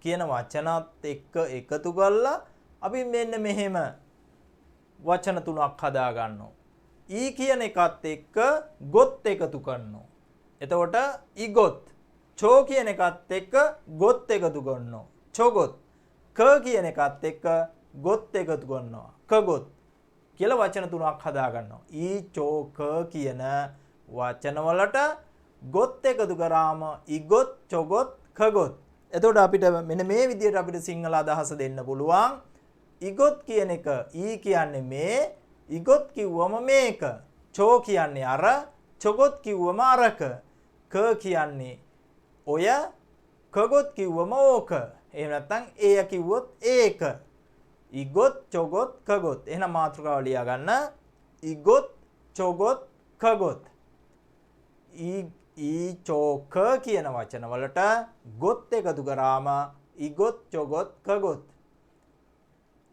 කියන වචනත් එක්ක එකතු කරලා අපි මෙන්න මෙහෙම වචන තුනක් හදා ගන්නවා. ඊ කියන එකත් එක්ක ගොත් එකතු කරනවා. එතකොට ඉගොත්. චෝ කියන එකත් එක්ක ගොත් එකතු කරනවා. චොගොත්. ක කියන එකත් එක්ක ගොත් එකතු කරනවා. කගොත් කියලා වචන තුනක් හදා ගන්නවා. ඊ චෝ ක කියන වචන වලට ගොත් එකතු කරාම ඉගොත්, චොගොත්, කගොත්. එතකොට අපිට මෙන්න මේ විදිහට අපිට සිංහල අදහස දෙන්න පුළුවන්. ඉගොත් කියන එක ඊ කියන්නේ මේ, ඉගොත් කිව්වම මේක. චෝ කියන්නේ අර, චොගොත් කිව්වම අරක. ක කියන්නේ ඔය, කගොත් කිව්වම ඕක. එහෙම නැත්නම් එය කිව්වොත් ඒක. ඉගොත්, චොගොත්, කගොත්. එහෙනම් මාතෘකාව ලියා ගන්න. ඉගොත්, චොගොත්, කගොත්. ඊ චෝ ක කියන වචන වලට ගොත් එකතු කරාම ඉගොත්, චොගොත්, කගොත්.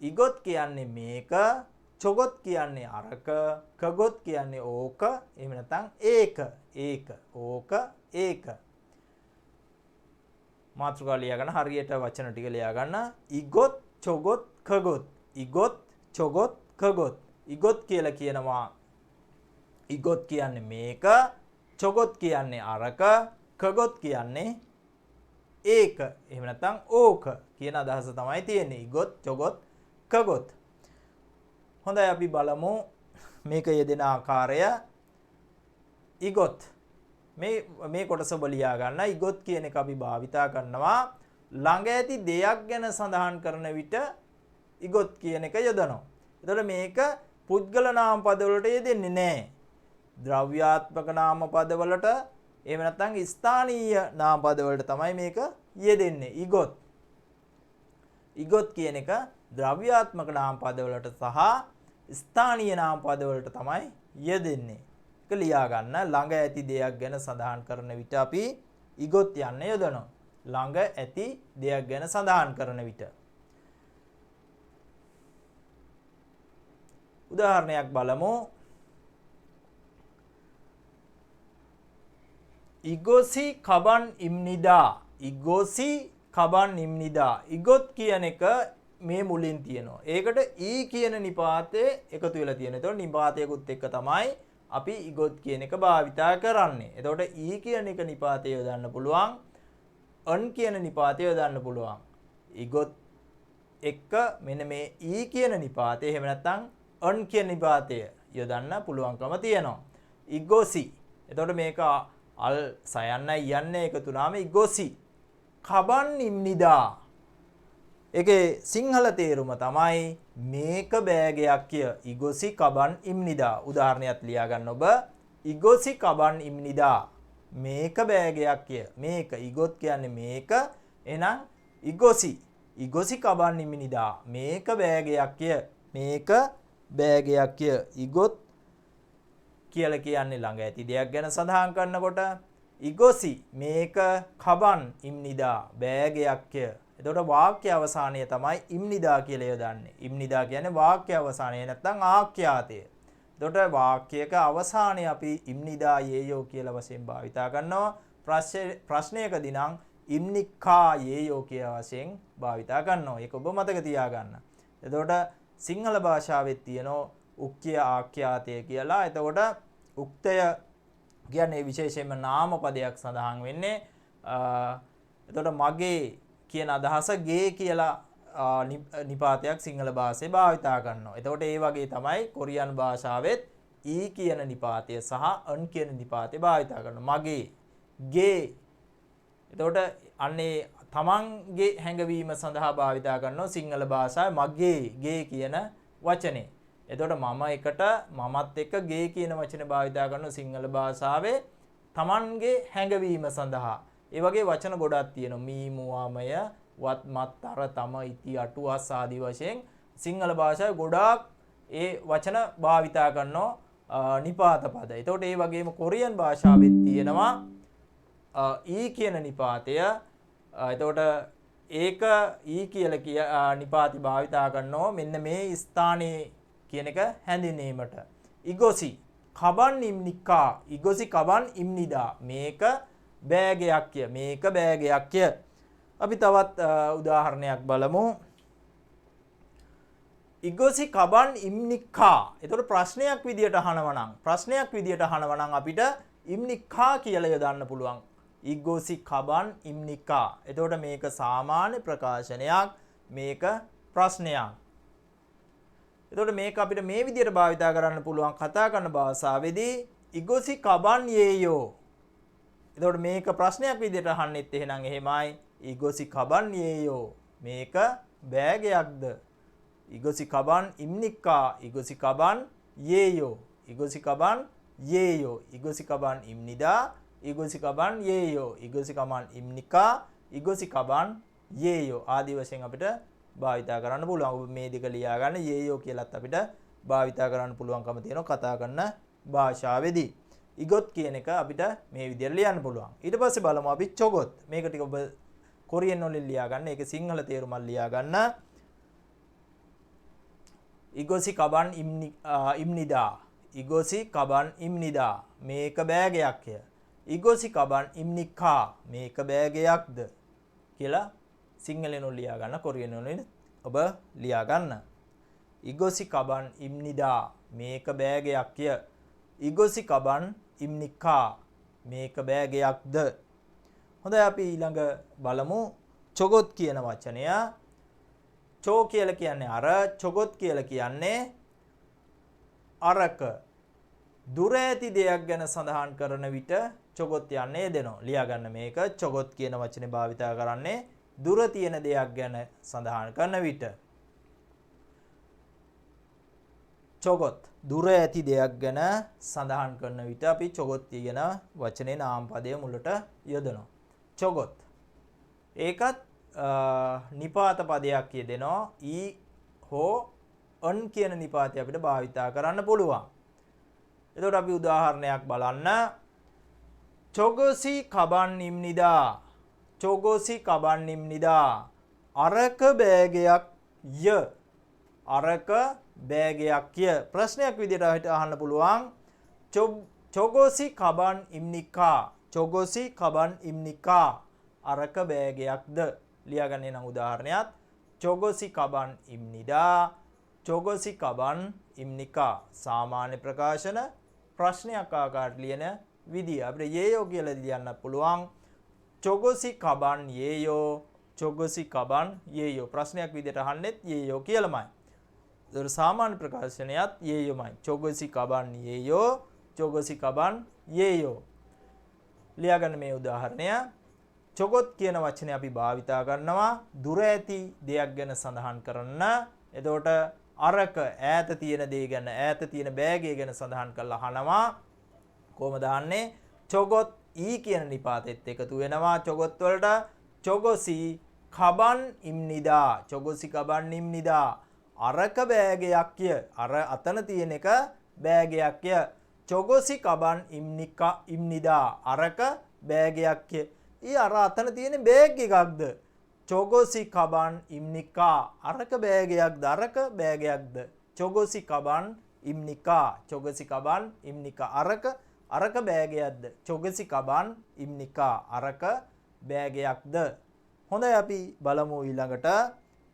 ඉගොත් කියන්නේ මේක, චොගොත් කියන්නේ අරක, කගොත් කියන්නේ ඕක. එහෙම නැත්නම් ඒක. ඒක, ඕක, ඒක. මාතෘකාව ලියා ගන්න. හරියට වචන ටික ලියා ගන්න. ඉගොත්, චොගොත්, කගොත්. ඉගොත්, චොගොත්, කගොත්. ඉගොත් කියලා කියනවා ඉගොත් කියන්නේ මේක, චොගොත් කියන්නේ අරක, කගොත් කියන්නේ ඒක. එහෙම නැත්නම් ඕක කියන අදහස තමයි තියෙන්නේ. ඉගොත්, චොගොත්, කගොත්. හොඳයි අපි බලමු මේක යෙදෙන ආකාරය. ඉගොත් මේ කොටස ඔබ ලියා ගන්න. ඉගොත් කියන එක අපි භාවිතා කරනවා ළඟ ඇති දෙයක් ගැන සඳහන් කරන විට ඉගොත් කියන එක යොදනවා. එතකොට මේක පුද්ගල නාම පද වලට යෙදෙන්නේ නැහැ. ද්‍රව්‍යාත්මක නාම පද වලට එහෙම නැත්නම් ස්ථානීය නාම පද වලට තමයි මේක යෙදෙන්නේ. ඉගොත්. ඉගොත් කියන එක ද්‍රව්‍යාත්මක නාම පද වලට සහ ස්ථානීය නාම පද වලට තමයි යෙදෙන්නේ. ඒක ලියා ගන්න. ළඟ ඇති දෙයක් ගැන සඳහන් කරන විට අපි ඉගොත් යන්නේ යොදනවා. ළඟ ඇති දෙයක් ගැන සඳහන් කරන විට. උදාහරණයක් බලමු. ඉගොසි කබන් ඉම්නිදා. ඉගොසි කබන් ඉම්නිදා. ඉගොත් කියන එක මේ මුලින් තියෙනවා. ඒකට ඊ කියන නිපාතේ එකතු වෙලා තියෙනවා. එතකොට නිපාතයකුත් එක්ක තමයි අපි ඉගොත් කියන එක භාවිතා කරන්නේ. එතකොට ඊ කියන එක නිපාතය යොදන්න පුළුවන්. අන් කියන නිපාතය යොදන්න පුළුවන්. ඉගොත් එක්ක මෙන්න මේ ඊ කියන නිපාතය එහෙම නැත්නම් අන් කියන නිපාතය යොදන්න පුළුවන්කම තියෙනවා. ඉගොසි. එතකොට මේක අල් සයන්නයි යන්නේ එකතු වුනාම ඉගොසි. කබන් ඉම්නිදා. ඒකේ සිංහල තේරුම තමයි මේක බෑගයක් කිය. ඉගොසි කබන් ඉම්නිදා. උදාහරණයක් ලියා ගන්න ඔබ. ඉගොසි කබන් ඉම්නිදා. මේක බෑගයක් කිය. මේක ඉගොත් කියන්නේ මේක. එහෙනම් ඉගොසි. ඉගොසි කබන් ඉම්නිදා. මේක බෑගයක් කිය. මේක බෑගයක් කිය. ඉගොත් කියලා කියන්නේ ළඟ ඇති දෙයක් ගැන සඳහන් කරනකොට. ඉගොසි මේක කබන් ඉම්නිදා බෑගයක් කිය. එතකොට වාක්‍ය අවසානය තමයි ඉම්නිදා කියලා යොදන්නේ. ඉම්නිදා කියන්නේ වාක්‍ය අවසානය නැත්නම් ආඛ්‍යාතය. එතකොට වාක්‍යයක අවසානයේ අපි ඉම්නිදා යේයෝ කියලා වශයෙන් භාවිතා කරනවා. ප්‍රශ්නයකදී නම් ඉම්නිකා යේයෝ කියලා වශයෙන් භාවිතා කරනවා. ඒක ඔබ මතක තියාගන්න. එතකොට සිංහල භාෂාවෙත් තියෙන උක්්‍ය ආඛ්‍යාතය කියලා. එතකොට උක්තය කියන්නේ විශේෂයෙන්ම නාම පදයක් සඳහන් වෙන්නේ. එතකොට මගේ කියන අදහස ගේ කියලා නිපාතයක් සිංහල භාෂාවේ භාවිතා කරනවා. එතකොට ඒ වගේ තමයි කොරියන් භාෂාවෙත් ඊ කියන නිපාතය සහ අන් කියන නිපාතය භාවිතා කරනවා. මගේ, ගේ. එතකොට අන්නේ තමන්ගේ හැඟවීම සඳහා භාවිතා කරනවා සිංහල භාෂාවේ මගේ, ගේ කියන වචනේ. එතකොට මම එකට මමත් එක්ක ගේ කියන වචනේ භාවිතා කරනවා සිංහල භාෂාවේ තමන්ගේ හැඟවීම සඳහා. ඒ වගේ වචන ගොඩක් තියෙනවා. මී, මුවාමය, වත්, මත්, අර, තම, ඉති, අටු, අස් ආදී වශයෙන් සිංහල භාෂාවේ ගොඩාක් ඒ වචන භාවිතා කරනවා නිපාත පද. එතකොට ඒ වගේම කොරියන් භාෂාවෙත් තියෙනවා ඊ කියන නිපාතය. එතකොට ඒක ඊ කියලා නිපාති භාවිතා කරනවා මෙන්න මේ ස්ථානයේ කියන එක හැඳින්වීමට. ඉගොසි කබන් ඉම්නිකා, ඉගොසි කබන් ඉම්නිදා. මේක බෑගයක්ය, මේක බෑගයක්ය. අපි තවත් උදාහරණයක් බලමු. ඉගොසි කබන් ඉම්නිකා. එතකොට ප්‍රශ්නයක් විදියට අහනවා නම් අපිට ඉම්නිකා කියලා යොදන්න පුළුවන්. ඉගොසි කබන් ඉම්නිකා. එතකොට මේක සාමාන්‍ය ප්‍රකාශනයක්, මේක ප්‍රශ්නයක්. එතකොට මේක අපිට මේ විදියට භාවිතා කරන්න පුළුවන් කතා කරන භාෂාවේදී ඉගොසි කබන් යේයෝ. එතකොට මේක ප්‍රශ්නයක් විදියට අහන්නෙත් එහෙනම් එහෙමයි. ඉගොසි කබන් යේයෝ. මේක බෑගයක්ද? ඉගොසි කබන් ඉම්නිකා, ඉගොසි කබන් යේයෝ, ඉගොසි කබන් යේයෝ, ඉගොසි කබන් ඉම්නිදා, ඉගොසි කබන් යේයෝ, ඉගොසි කබන් ඉම්නිකා, ඉගොසි කබන් යේයෝ ආදී වශයෙන් අපිට භාවිතා කරන්න පුළුවන්. ඔබ මේ දෙක ලියා ගන්න. යේයෝ කියලාත් අපිට භාවිතා කරන්න පුළුවන්කම තියෙනවා කතා කරන භාෂාවේදී. ඉගොත් කියන එක අපිට මේ විදිහට ලියන්න පුළුවන්. ඊට පස්සේ බලමු අපි චොගොත්. මේක ටික ඔබ කොරියන් වලින් ලියා ගන්න. ඒක සිංහල තේරුමක් ලියා ගන්න. ඉගොසි කබන් ඉම්නිදා, ඉගොසි කබන් ඉම්නිදා. මේක බෑගයක්ය. ඉගොසි කබන් ඉම්නිකා. මේක බෑගයක්ද කියලා සිංහලෙන් ලියා ගන්න. කොරියන් වලින් ඔබ ලියා ගන්න. ඉගොසි කබන් ඉම්නිදා. මේක බෑගයක්ය. ඉගොසි කබන් ඉම්නිකා. මේක බෑගයක්ද? හොඳයි අපි ඊළඟ බලමු චොගොත් කියන වචනය. චෝ කියලා කියන්නේ අර, චොගොත් කියලා කියන්නේ අරක. දුර ඇති දෙයක් ගැන සඳහන් කරන විට චොගොත් යන්නේ දෙනවා. ලියා ගන්න මේක. චොගොත් කියන වචනේ භාවිතා කරන්නේ දුර තියෙන දෙයක් ගැන සඳහන් කරන විට. චොගොත් දුර ඇති දෙයක් ගැන සඳහන් කරන විට අපි චොගොත් කියන වචනේ නාමපදය මුලට යොදනවා. චොගොත්. ඒකත් නිපාත පදයක් කියදෙනවා. ඊ හෝ අන් කියන නිපාතය අපිට භාවිතා කරන්න පුළුවන්. එතකොට අපි උදාහරණයක් බලන්න. චොගොසි කබන් ඉම්නිදා, චොගොසි කබන් ඉම්නිදා. අරක බෑගයක් ය, අරක බෑගයක් ය. ප්‍රශ්නයක් විදිහට අහන්න පුළුවන්. චොගොසි කබන් ඉම්නිකා, චොගොසි කබන් ඉම්නිකා. අරක බෑගයක්ද? ලියා ගන්න නම් උදාහරණයක්. චොගොසි කබන් ඉම්නිදා, චොගොසි කබන් ඉම්නිකා. සාමාන්‍ය ප්‍රකාශන ප්‍රශ්නයක් ආකාරයට ලියන විදිය. අපිට යේයෝ කියලා ලියන්න පුළුවන්. චොගොසි කබන් යේයෝ, චොගොසි කබන් යේයෝ. ප්‍රශ්නයක් විදියට අහන්නෙත් යේයෝ කියලාමයි. ඒතර සාමාන්‍ය ප්‍රකාශනයත් යේයෝමයි. චොගොසි කබන් යේයෝ, චොගොසි කබන් යේයෝ. ලියා ගන්න මේ උදාහරණය. චොගොත් කියන වචනේ අපි භාවිතා කරනවා දුර ඇති දෙයක් ගැන සඳහන් කරන්න. එතකොට අරක ඈත තියෙන දේ ගැන, ඈත තියෙන බෑගය ගැන සඳහන් කරලා අහනවා. කොහොමද අහන්නේ? චොගොත් ඊ කියන නිපාතෙත් එකතු වෙනවා චොගොත් වලට. චොගොසි කබන් ඉම්නිදා, චොගොසි කබන් ඉම්නිදා. අරක බෑගයක්ය, අර අතන තියෙන එක බෑගයක්ය. චොගොසි කබන් ඉම්නිකා ඉම්නිදා. අරක බෑගයක්ය. ඊ අර අතන තියෙන බෑග් එකක්ද? චොගොසි කබන් ඉම්නිකා. අරක බෑගයක්ද? අරක බෑගයක්ද? චොගොසි කබන් ඉම්නිකා, චොගොසි කබන් ඉම්නිකා. අරක බෑගයක්ද? චොගොසි කබන් ඉම්නිකා. අරක බෑගයක්ද? හොඳයි අපි බලමු ඊළඟට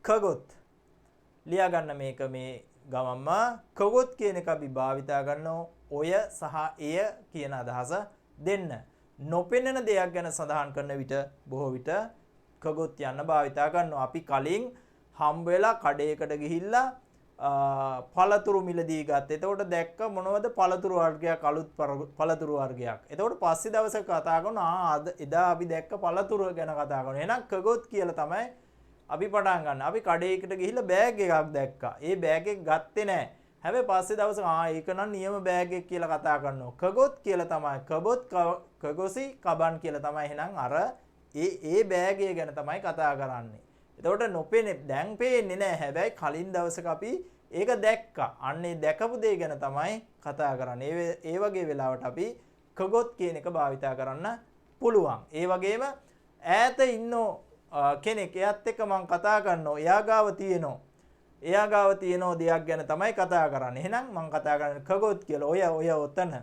කගොත්. ලියා ගන්න මේක මේ ගමම්ම. කගොත් කියන එක අපි භාවිතා කරනවා ඔය සහ එය කියන අදහස දෙන්න. නොපෙනෙන දෙයක් ගැන සඳහන් කරන විට බොහෝ විට කගොත් යන්න භාවිතා කරනවා. අපි කලින් හම්බ වෙලා කඩේකට ගිහිල්ලා පළතුරු මිලදී ගත්තා. එතකොට දැක්ක මොනවද පළතුරු වර්ගයක් අලුත් පළතුරු වර්ගයක්. එතකොට පස්සේ දවසක කතා කරනවා අද එදා අපි දැක්ක පළතුරු ගැන කතා කරනවා. එහෙනම් කගොත් කියලා තමයි අපි පටන් ගන්න. අපි කඩේකට ගිහිල්ලා බෑග් එකක් දැක්කා. ඒ බෑග් එක ගත්තේ නැහැ. හැබැයි පස්සේ දවසක ඒක නම් නියම බෑග් එක කියලා කතා කරනවා. කගොත් කියලා තමයි. කගොසි කබන් කියලා තමයි එහෙනම් අර ඒ බෑග් එක ගැන තමයි කතා කරන්නේ. එතකොට නොපෙනේ දැන් පේන්නේ නැහැ. හැබැයි කලින් දවසක අපි ඒක දැක්කා. අන්නේ දැකපු දේ ගැන තමයි කතා කරන්නේ. ඒ වගේ වෙලාවට අපි කගොත් කියන එක භාවිතා කරන්න පුළුවන්. ඒ වගේම ඈත ඉන්න කෙනෙක් එයත් එක්ක මම කතා කරනවා. එයා ගාව තියෙනවා. එයා ගාව තියෙන දෙයක් ගැන තමයි කතා කරන්නේ. එහෙනම් මම කතා කරන්නේ කගොත් කියලා. ඔය ඔතන.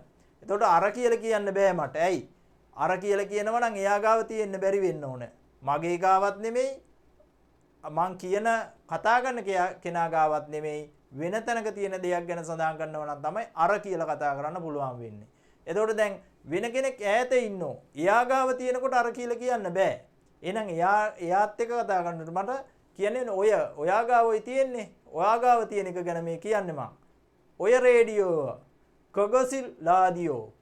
එතකොට අර කියලා කියන්න බෑ මට. ඇයි? අර කියලා කියනවා නම් එයා ගාව තියෙන්න බැරි වෙන්න ඕන. මගේ ගාවත් නෙමෙයි. මං කියන කතා කරන කෙනා ගාවත් නෙමෙයි. වෙන තැනක තියෙන දෙයක් ගැන සඳහන් කරනවා නම් තමයි අර කියලා කතා කරන්න පුළුවන් වෙන්නේ. එතකොට දැන් වෙන කෙනෙක් ඈත ඉන්නෝ. එයා ගාව තියෙනකොට අර කියලා කියන්න බෑ. එහෙනම් එයාත් එක්ක කතා කරනකොට මට කියන්නේ ඔයා ගාවයි තියෙන්නේ. ඔයා ගාව තියෙන එක ගැන මේ කියන්නේ මං. ඔය රේඩියෝ කගොසිලාදියෝ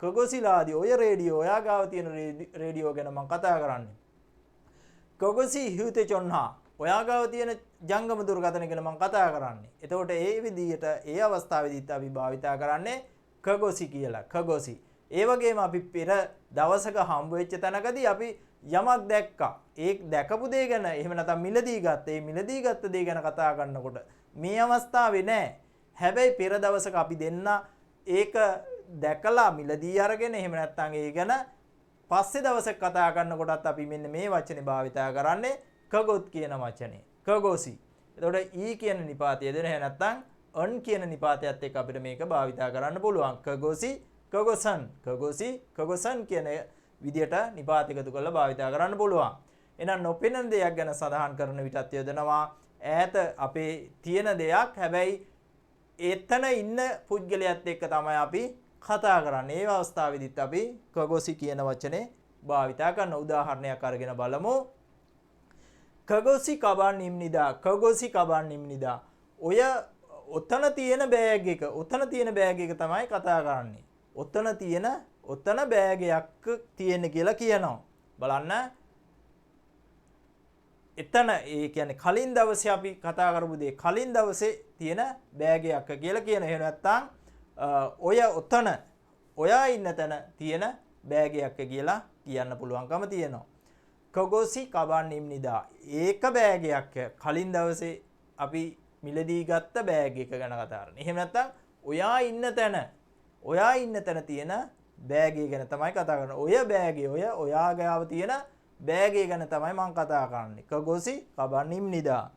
ඔය රේඩියෝ ඔයා ගාව තියෙන රේඩියෝ ගැන මං කතා කරන්නේ. කගොසි හිතේ චොන්හා ඔයා ගාව තියෙන ජංගම දුරකථන ගැන මම කතා කරන්නේ. එතකොට ඒ විදිහට ඒ අවස්ථාවේදීත් අපි භාවිතා කරන්නේ කගොසි කියලා. කගොසි. ඒ වගේම අපි පෙර දවසක හම්බ වෙච්ච තැනකදී අපි යමක් දැක්කා. ඒ දැකපු දේ ගැන එහෙම නැත්නම් මිලදී ගත්ත. ඒ මිලදී ගත්ත දේ ගැන කතා කරනකොට මේ අවස්ථාවේ නෑ. හැබැයි පෙර දවසක අපි දෙන්න ඒක දැකලා මිලදී අරගෙන එහෙම නැත්නම් ඒ ගැන පස්සේ දවසක කතා කරනකොටත් අපි මෙන්න මේ වචනේ භාවිතා කරන්නේ කගොත් කියන වචනේ. කගොසි. එතකොට ඊ කියන නිපාතය දෙන එහෙ නැත්නම් අන් කියන නිපාතයත් එක්ක අපිට මේක භාවිතා කරන්න පුළුවන්. කගොසි, කගොසන්, කගොසි, කගොසන් කියන විදියට නිපාත එකතු කරලා භාවිතා කරන්න පුළුවන්. එහෙනම් නොපෙනෙන දෙයක් ගැන සඳහන් කරන විටත් යොදනවා ඈත අපේ තියෙන දෙයක්. හැබැයි එතන ඉන්න පුද්ගලයාත් එක්ක තමයි අපි කතා කරන්නේ. ඒ අවස්ථාවේදීත් අපි කගොසි කියන වචනේ භාවිතා කරන උදාහරණයක් අරගෙන බලමු. කගොසි කබන් නිම්නිදා. කගොසි කබන් නිම්නිදා. ඔය ඔතන තියෙන බෑග් එක. ඔතන තියෙන බෑග් එක තමයි කතා කරන්නේ. ඔතන බෑග් එකක් තියෙන කියලා කියනවා. බලන්න. එතන ඒ කියන්නේ කලින් දවසේ අපි කතා කරපු දේ කලින් දවසේ තියෙන බෑග් එකක් කියලා කියන. එහෙම නැත්නම් ඔතන ඔයා ඉන්න තැන තියෙන බෑග් එකක් කියලා කියන්න පුළුවන්කම තියෙනවා. කගොසි කබන් නිම්නිදා. ඒක බෑග් එකක් කලින් දවසේ අපි මිලදී ගත්ත බෑග් එක ගැන කතා කරන්නේ. එහෙම නැත්නම් ඔයා ඉන්න තැන තියෙන බෑග් එක ගැන තමයි කතා කරන්නේ. ඔය බෑග් එක ඔයා ගාව තියෙන බෑග් එක ගැන තමයි මම කතා කරන්නේ. කගොසි කබන් නිම්නිදා.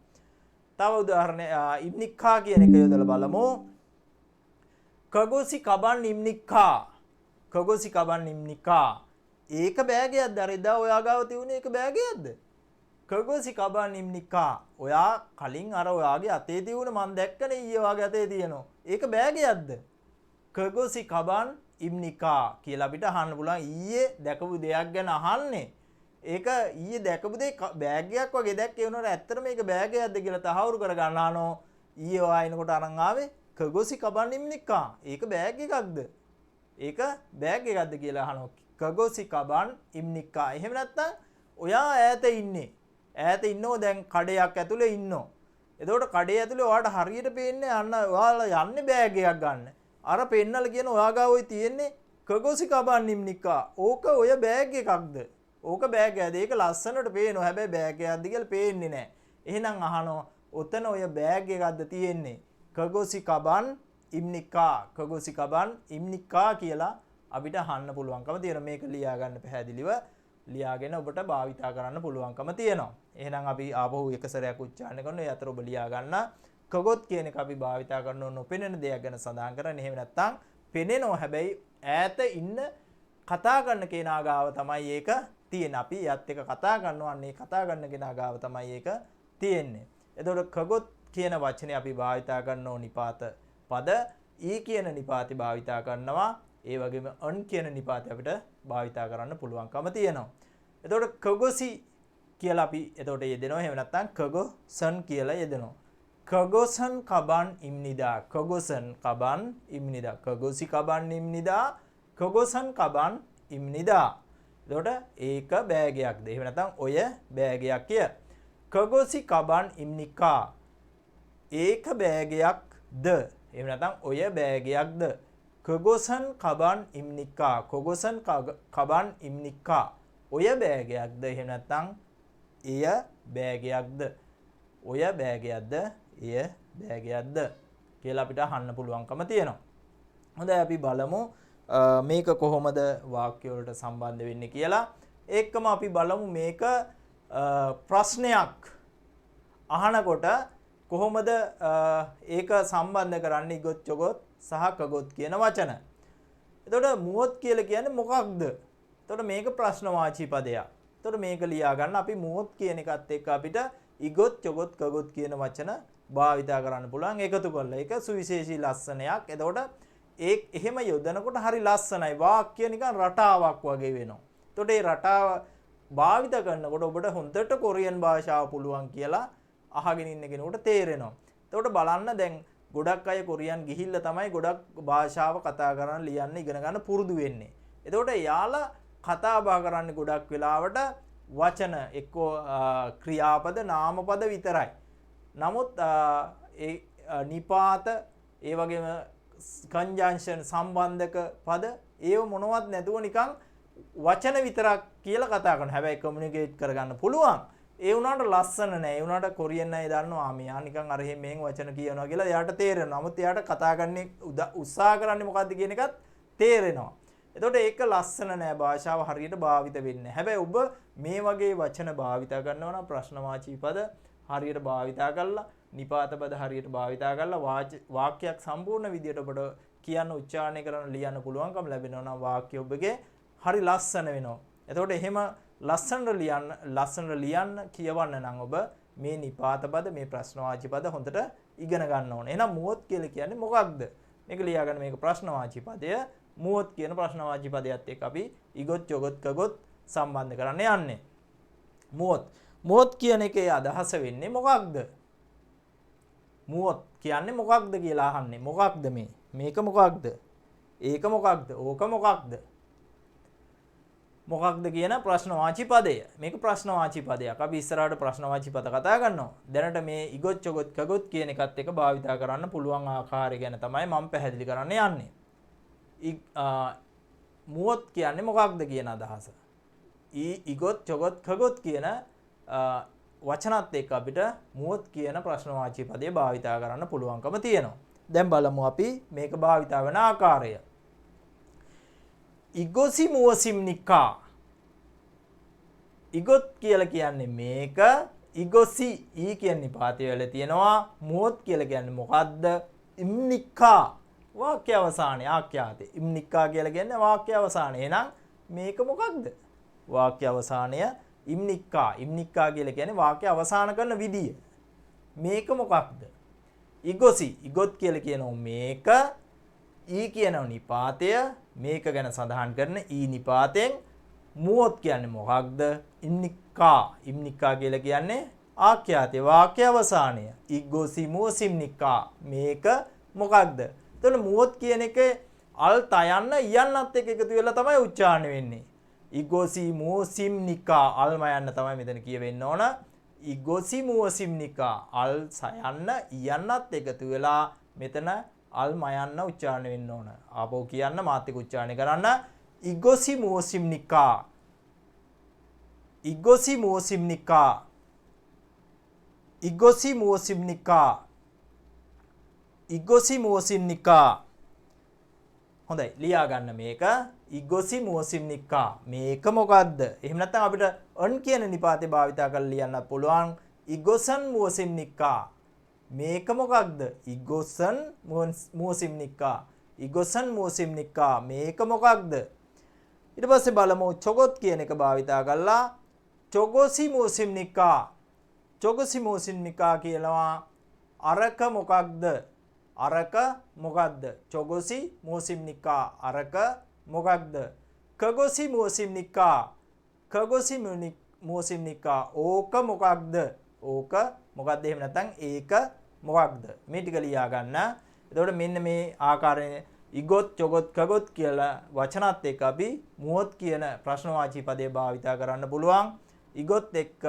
තව උදාහරණයක් ඉම්නික්කා කියන එක යොදලා බලමු. කගොසි කබන් නිම්නික්කා. කගොසි කබන් නිම්නික්කා. ඒක බෑගයක්ද? අර එදා ඔයා ගාව තියුනේ ඒක බෑගයක්ද? කගොසි කබන් නිම්නික්කා. ඔයා කලින් අර ඔයාගේ අතේ තියුනේ මම දැක්කනේ ඊයේ ඔයාගේ අතේ තියෙනවා. ඒක බෑගයක්ද? කගොසි කබන් ඉම්නිකා කියලා අපිට අහන්න පුළුවන්. ඊයේ දැකපු දෙයක් ගැන අහන්නේ. ඒක ඊයේ දැකපු දේ බෑග් එකක් වගේ දැක්කේ වුණාට ඇත්තටම මේක බෑග් එකක්ද කියලා තහවුරු කරගන්න ආනෝ. ඊයේ ඔයා එනකොට අරන් ආවේ කගොසි කබන් ඉම්නිකා. ඒක බෑග් එකක්ද? ඒක බෑග් එකක්ද කියලා අහනවා. කගොසි කබන් ඉම්නිකා. එහෙම නැත්නම් ඔයා ඈත ඉන්නේ. ඈත ඉන්නෝ දැන් කඩයක් ඇතුලේ ඉන්නෝ. එතකොට කඩේ ඇතුලේ ඔයාට හරියට පේන්නේ අන්න ඔයාලා යන්නේ බෑග් එකක් ගන්න. අර පෙන්නල කියන ඔයා ගාවයි තියෙන්නේ කගොසි කබන් නිම්නිකා. ඕක ඔය බෑග් එකක්ද? ඕක බෑග් එකද? ඒක ලස්සනට පේනවා. හැබැයි බෑග් එකක්ද කියලා පේන්නේ නැහැ. එහෙනම් අහනවා ඔතන ඔය බෑග් එකක්ද තියෙන්නේ? කගොසි කබන් ඉම්නිකා. කගොසි කබන් ඉම්නිකා කියලා අපිට අහන්න පුළුවන්කම තියෙනවා. මේක ලියා ගන්න පැහැදිලිව ලියාගෙන ඔබට භාවිතා කරන්න පුළුවන්කම තියෙනවා. එහෙනම් අපි ආපහු එක සැරයක් උච්චාරණය කරනවා. ඒ අතර ඔබ ලියා ගන්න. කගොත් කියන එක අපි භාවිතා කරන නොපෙනෙන දෙයක් ගැන සඳහන් කරන්නේ. එහෙම නැත්නම් පෙනෙනවා. හැබැයි ඈත ඉන්න කතා කරන කෙනා ගාව තමයි ඒක තියෙන්නේ. අපි යත් එක කතා කරනවා. අන්නේ කතා කරන කෙනා ගාව තමයි ඒක තියෙන්නේ. එතකොට කගොත් කියන වචනේ අපි භාවිතා කරන නිපාත පද ඊ කියන නිපාතي භාවිතා කරනවා. ඒ වගේම අන් කියන නිපාතය අපිට භාවිතා කරන්න පුළුවන්කම තියෙනවා. එතකොට කගොසි කියලා අපි එතකොට යෙදෙනවා. එහෙම නැත්නම් කගොසන් කියලා යෙදෙනවා. කගොසන් කබන් ඉම්නිදා කගොසන් කබන් ඉම්නිදා කගොසි කබන් ඉම්නිදා කගොසන් කබන් ඉම්නිදා. එතකොට ඒක බෑගයක්ද? එහෙම නැත්නම් ඔය බෑගයක් කිය. කගොසි කබන් ඉම්නිකා ඒක බෑගයක්ද? එහෙම නැත්නම් ඔය බෑගයක්ද? කගොසන් කබන් ඉම්නිකා කගොසන් කබන් ඉම්නිකා ඔය බෑගයක්ද? එහෙම නැත්නම් එය බෑගයක්ද? ඔය බෑගයක්ද? එය බෑගයක්ද කියලා අපිට අහන්න පුළුවන්කම තියෙනවා. හොඳයි අපි බලමු මේක කොහොමද වාක්‍ය වලට සම්බන්ධ වෙන්නේ කියලා. ඒකම අපි බලමු මේක ප්‍රශ්නයක් අහනකොට කොහොමද ඒක සම්බන්ධ කරන්නේ ඉගොත් චොගොත් සහ කගොත් කියන වචන. එතකොට මුවොත් කියලා කියන්නේ මොකක්ද? එතකොට මේක ප්‍රශ්නවාචී පදයක්. එතකොට මේක ලියා ගන්න අපි මුවොත් කියන එකත් එක්ක අපිට ඉගොත් චොගොත් කගොත් කියන වචන භාවිතා කරන්න පුළුවන් එකතු කරලා. ඒක සුවිශේෂී ලස්සනයක්. එතකොට එහෙම යොදනකොට හරි ලස්සනයි. වාක්‍ය නිකන් රටාවක් වගේ වෙනවා. එතකොට මේ රටාව භාවිත කරනකොට ඔබට හොඳට කොරියන් භාෂාව පුළුවන් කියලා අහගෙන ඉන්න කෙනෙකුට තේරෙනවා. එතකොට බලන්න දැන් ගොඩක් අය කොරියන් ගිහිල්ලා තමයි ගොඩක් භාෂාව කතා කරන්න ලියන්න ඉගෙන ගන්න පුරුදු වෙන්නේ. එතකොට යාලා කතා බහ කරන්නේ ගොඩක් වෙලාවට වචන එක්කෝ ක්‍රියාපද නාමපද විතරයි. නමුත් ඒ නිපාත ඒ වගේම කන්ජන්ක්ෂන් සම්බන්ධක පද ඒව මොනවත් නැතුව නිකන් වචන විතරක් කියලා කතා කරනවා. හැබැයි කමියුනිකේට් කරගන්න පුළුවන්. ඒ වුණාට ලස්සන නෑ. ඒ වුණාට කොරියන් අය දන්නවා මෙයා නිකන් අර එහෙම වචන කියනවා කියලා එයාට තේරෙනවා. නමුත් එයාට කතා ගන්න උත්සාහ කරන්නේ මොකද්ද කියන එකත් තේරෙනවා. එතකොට ඒක ලස්සන නෑ. භාෂාව හරියට භාවිත වෙන්නේ නැහැ. හැබැයි ඔබ මේ වගේ වචන භාවිත කරනවා නම් ප්‍රශ්නවාචී පද හරියට භාවිතා කරලා නිපාත පද හරියට භාවිතා කරලා වාක්‍යයක් සම්පූර්ණ විදියට ඔබට කියන්න උච්චාරණය කරන්න ලියන්න පුළුවන්කම ලැබෙනවා නම් වාක්‍ය ඔබගේ හරි ලස්සන වෙනවා. එතකොට එහෙම ලස්සනට ලියන්න කියවන්න නම් ඔබ මේ නිපාත පද මේ ප්‍රශ්නවාචී පද හොඳට ඉගෙන ගන්න ඕනේ. එහෙනම් මුවොත් කියලා කියන්නේ මොකක්ද? මේක ලියා ගන්න. මේක ප්‍රශ්නවාචී පදය. මුවොත් කියන ප්‍රශ්නවාචී පදයට එක්ක අපි ඉගොත් චොගොත් කගොත් සම්බන්ධ කරන්න යන්නේ. මුවොත් කියන එකේ අදහස වෙන්නේ මොකක්ද? මුවොත් කියන්නේ මොකක්ද කියලා අහන්නේ. මොකක්ද මේ? මේක මොකක්ද? ඒක මොකක්ද? ඕක මොකක්ද? මොකක්ද කියන ප්‍රශ්නවාචී පදය. මේක ප්‍රශ්නවාචී පදයක්. අපි ඉස්සරහට ප්‍රශ්නවාචී පද කතා කරනවා. දැනට මේ ඉගොත් චොගොත් කගොත් කියන එකත් එක්ක භාවිතා කරන්න පුළුවන් ආකාරය ගැන තමයි මම පැහැදිලි කරන්න යන්නේ. මුවොත් කියන්නේ මොකක්ද කියන අදහස. ඉගොත් චොගොත් කගොත් කියන වචනත් එක්ක අපිට මුවොත් කියන ප්‍රශ්නවාචී පදේ භාවිතා කරන්න පුළුවන්කම තියෙනවා. දැන් බලමු අපි මේක භාවිතා වෙන ආකාරය. ඉගොසි මුවසිම්නිකා. ඉගොත් කියලා කියන්නේ මේක. ඉගොසි ඊ කියන්නේ නිපාතය වල තියෙනවා. මුවොත් කියලා කියන්නේ මොකද්ද? ඉම්නිකා වාක්‍ය අවසානයේ ආඛ්‍යාතේ. ඉම්නිකා කියලා කියන්නේ වාක්‍ය අවසානය. එහෙනම් මේක මොකක්ද? වාක්‍ය අවසානය ඉම්නිකා. ඉම්නිකා කියලා කියන්නේ වාක්‍ය අවසන් කරන විදිය. මේක මොකක්ද? ඉගොසි. ඉගොත් කියලා කියනවා මේක. ඊ කියනවා නිපාතය. මේක ගැන සඳහන් කරන ඊ නිපාතෙන්. මුවොත් කියන්නේ මොකක්ද? ඉම්නිකා. ඉම්නිකා කියලා කියන්නේ ආඛ්‍යාතේ වාක්‍ය අවසානය. ඉගොසි මුවසිම්නිකා. මේක මොකක්ද? එතකොට මුවොත් කියන එකේ අල් තයන්න යන්නත් එක්ක එකතු වෙලා තමයි උච්චාරණය වෙන්නේ. ඉගොසි මුවසිම්නිකා අල් මයන්න තමයි මෙතන කියවෙන්න ඕන. ඉගොසි මුවසිම්නිකා අල් සයන්න යන්නත් එකතු වෙලා මෙතන අල් මයන්න උච්චාරණය වෙන්න ඕන. ආපහු කියන්න මාත් එක්ක උච්චාරණය කරන්න. ඉගොසි මුවසිම්නිකා. ඉගොසි මුවසිම්නිකා. ඉගොසි මුවසිම්නිකා. ඉගොසි මුවසිම්නිකා. හොඳයි ලියා ගන්න මේක. ඉගොසි මුවසිම්නිකා. මේක මොකද්ද? එහෙම නැත්නම් අපිට අන් කියන නිපාතේ භාවිතා කරලා ලියන්න පුළුවන්. ඉගොසන් මුවසිම්නිකා. මේක මොකක්ද? ඉගොසන් මුවසිම්නිකා. ඉගොසන් මුවසිම්නිකා. මේක මොකක්ද? ඊට පස්සේ බලමු චොගොත් කියන එක භාවිතා කරලා. චොගොසි මුවසිම්නිකා. චොගොසි මුවසිම්නිකා කියනවා අරක මොකක්ද? අරක මොකක්ද? චොගොසි මුවසිම්නිකා. අරක මොකක්ද? කගොසි මුවසිම්නිකා. කගොසි මුවසිම්නිකා. ඕක මොකක්ද? ඕක මොකක්ද? එහෙම නැත්නම් ඒක මොකක්ද? මේ ටික ලියා ගන්න. එතකොට මෙන්න මේ ආකාරයෙන් ඉගොත් චොගොත් කගොත් කියලා වචනත් එක්ක අපි මුවොත් කියන ප්‍රශ්නවාචී පදේ භාවිතා කරන්න පුළුවන්. ඉගොත් එක්ක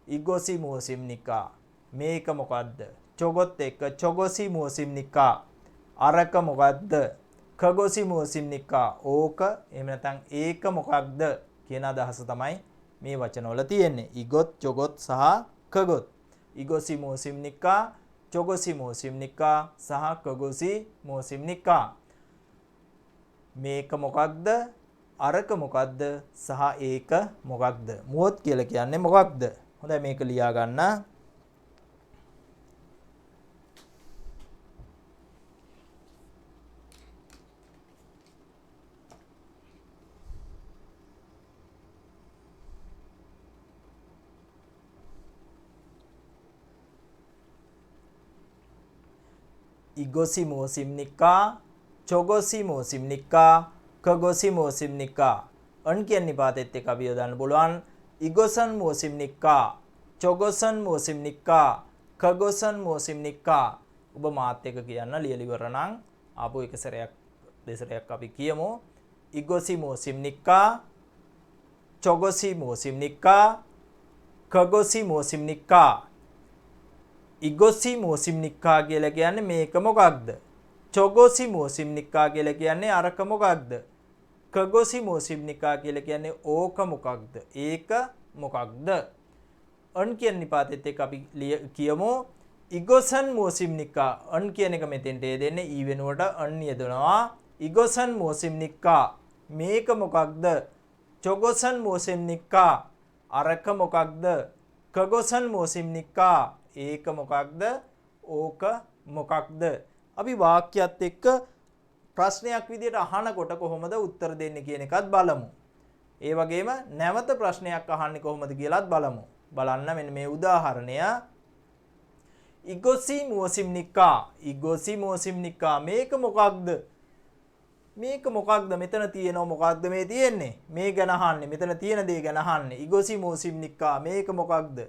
ඉගොසි මුවසිම්නිකා. මේක මොකද්ද? චොගොත් එක්ක චොගොසි මුවසිම්නිකා. අරක මොකද්ද? කගොසි මුවසිම්නිකා. ඕක එහෙම නැත්නම් ඒක මොකක්ද කියන අදහස තමයි මේ වචනවල තියෙන්නේ. ඉගොත් චොගොත් සහ කගොත්. ඉගොසි මුවසිම්නිකා, චොගොසි මුවසිම්නිකා සහ කගොසි මුවසිම්නිකා. මේක මොකක්ද? අරක මොකක්ද? සහ ඒක මොකක්ද? මුවොත් කියලා කියන්නේ මොකක්ද? හොඳයි මේක ලියා ගන්න. ඉගොසි මුවසිම්නිකා, චොගොසි මුවසිම්නිකා, කගොසි මුවසිම්නිකා. අන් කියන නිපාතෙත් එක්ක අපි යොදන්න පුළුවන්. ඉගොසන් මුවසිම්නිකා, චොගොසන් මුවසිම්නිකා, කගොසන් මුවසිම්නිකා. ඔබ මාත් එක්ක කියන්න ලියලා ඉවර නම් ආපහු එක සැරයක් දෙසරයක් අපි කියමු. ඉගොසි මුවසිම්නිකා, චොගොසි මුවසිම්නිකා, කගොසි මුවසිම්නිකා. ඉගොසි මුවසිම්නිකා කියලා කියන්නේ මේක මොකක්ද? චොගොසි මුවසිම්නිකා කියලා කියන්නේ අරක මොකක්ද? කගොසි මුවසිම්නිකා කියලා කියන්නේ ඕක මොකක්ද? ඒක මොකක්ද? අන් කියන නිපාතෙත් එක්ක අපි කියමු. ඉගොසන් මුවසිම්නිකා. අන් කියන එක මෙතෙන්ට දෙන්නේ ඊ වෙනුවට අන් යදනවා. ඉගොසන් මුවසිම්නිකා. මේක මොකක්ද? චොගොසන් මුවසිම්නිකා. අරක මොකක්ද? කගොසන් මුවසිම්නිකා. ඒක මොකක්ද? ඕක මොකක්ද? අපි වාක්‍යයත් එක්ක ප්‍රශ්නයක් විදිහට අහනකොට කොහොමද උත්තර දෙන්නේ කියන එකත් බලමු. ඒ වගේම නැවත ප්‍රශ්නයක් අහන්නේ කොහොමද කියලාත් බලමු. බලන්න මෙන්න මේ උදාහරණය. ඉගොසි මුවසිම්නිකා. ඉගොසි මුවසිම්නිකා. මේක මොකක්ද? මේක මොකක්ද? මෙතන තියෙනව මොකක්ද මේ තියෙන්නේ? මේ ගැන අහන්නේ. මෙතන තියෙන දේ ගැන අහන්නේ. ඉගොසි මුවසිම්නිකා. මේක මොකක්ද?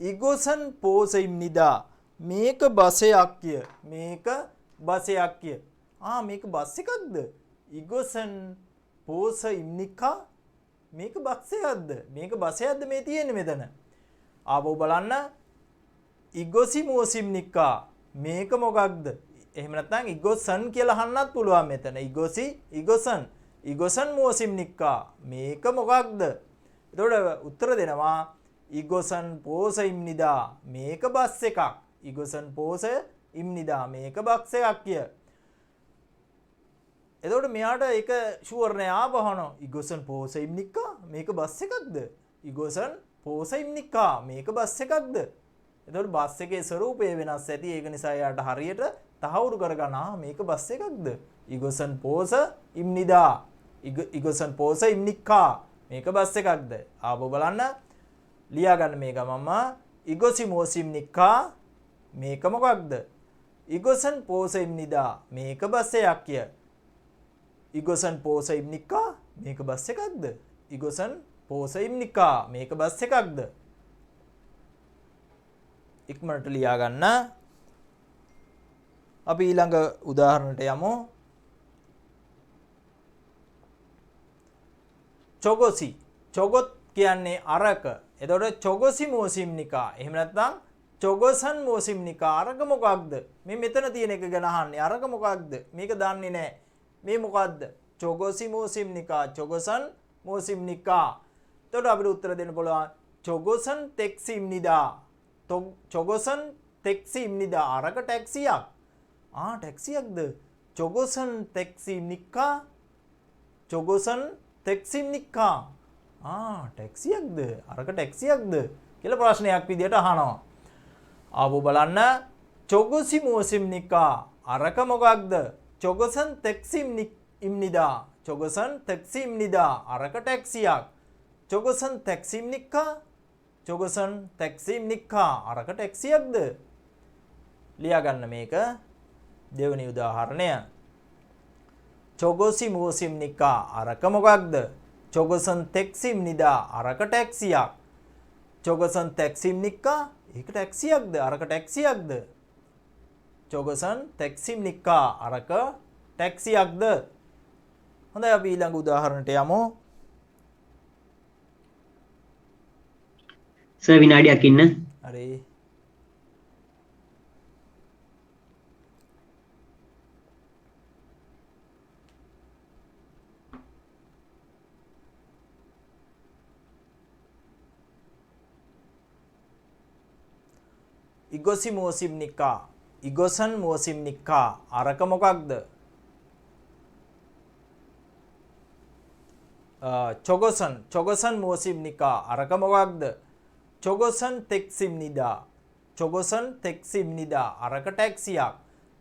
ඉගොසන් පෝසෙයිම්නිදා. මේක බසයක්ය. මේක බසයක්ය. මේක බස් එකක්ද? ඉගොසන් පෝසෙයිම්නිකා. මේක බක්සයක්ද? මේක බසයක්ද මේ තියෙන්නේ මෙතන? ආවෝ බලන්න. ඉගොසි මුවසිම්නිකා. මේක මොකක්ද? එහෙම නැත්නම් ඉගොසන් කියලා අහන්නත් පුළුවන් මෙතන. ඉගොසි ඉගොසන්. ඉගොසන් මුවසිම්නිකා. මේක මොකක්ද? එතකොට උත්තර දෙනවා ඉගොසන් පෝසෙයිම්නිදා. මේක බස් එකක්. ඉගොසන් පෝසෙයිම්නිදා. මේක බස් එකක් කිය. එතකොට මෙයාට ඒක ෂුවර් නෑ ආවහන. ඉගොසන් පෝසෙයිම්නිකා. මේක බස් එකක්ද? ඉගොසන් පෝසෙයිම්නිකා. මේක බස් එකක්ද? එතකොට බස් එකේ ස්වරූපය වෙනස් ඇති. ඒක නිසා එයාට හරියට තහවුරු කරගන්න මේක බස් එකක්ද? ඉගොසන් පෝසෙයිම්නිදා. ඉගොසන් පෝසෙයිම්නිකා. මේක බස් එකක්ද? ආවෝ බලන්න. ලියා ගන්න මේක මම. ඉගොසි මුවසිම්නිකා. මේක මොකක්ද? ඉගොසන් පෝසෙයිම්නිදා. මේක බස් එකක්ය. ඉගොසන් පෝසෙයිම්නිකා. මේක බස් එකක්ද? ඉගොසන් පෝසෙයිම්නිකා. මේක බස් එකක්ද? ඉක්මනට ලියා ගන්න. අපි ඊළඟ උදාහරණයට යමු. චොගොසි. චොගොත් කියන්නේ අරක. එතකොට චොගොසි මුවසිම්නිකා. එහෙම නැත්නම් චොගොසන් මුවසිම්නිකා. අරක මොකක්ද? මේ මෙතන තියෙන එක ගැන අහන්නේ. අරක මොකක්ද? මේක දන්නේ නැහැ. මේ මොකක්ද? චොගොසි මුවසිම්නිකා. චොගොසන් මුවසිම්නිකා. එතකොට අපිට උත්තර දෙන්න පුළුවන් චොගොසන් ටැක්සිම්නිදා. චොගොසන් ටැක්සිම්නිදා. අරක ටැක්සියක්. ටැක්සියක්ද? චොගොසන් ටැක්සිම්නිකා. චොගොසන් ටැක්සිම්නිකා. ටැක්සියක්ද? අරක ටැක්සියක්ද කියලා ප්‍රශ්නයක් විදියට අහනවා. ආවෝ බලන්න. චොගොසි මුවසිම්නිකා. අරක මොකක්ද? චොගොසන් ටැක්සිම්නිදා. චොගොසන් ටැක්සිම්නිදා. අරක ටැක්සියක්. චොගොසන් ටැක්සිම්නිකා. චොගොසන් ටැක්සිම්නිකා. අරක ටැක්සියක්ද? ලියා ගන්න මේක. දෙවෙනි උදාහරණය. චොගොසි මුවසිම්නිකා. අරක මොකක්ද? චොගොසන් ටැක්සිම්නිදා. අරක ටැක්සියක්. චොගොසන් ටැක්සිම්නිකා. ඒක ටැක්සියක්ද? අරක ටැක්සියක්ද? චොගසන් තෙක්සිම් නික්කා අරක ටැක්සියක්ද? හොඳයි අපි ඊළඟ උදාහරණයට යමු. සර් විනාඩියක් ඉන්න. හරි. ඉගොසි මෝසිම් නික්කා ඉගොසන් මෝසිම් නික්කා අරක මොකක්ද? චොගසන් මෝසිම් නිකා අරක මොකක්ද? චොගසන් තෙක්සිම් නිදා චොගසන් තෙක්සිම් නිදා අරක ටැක්සියක්.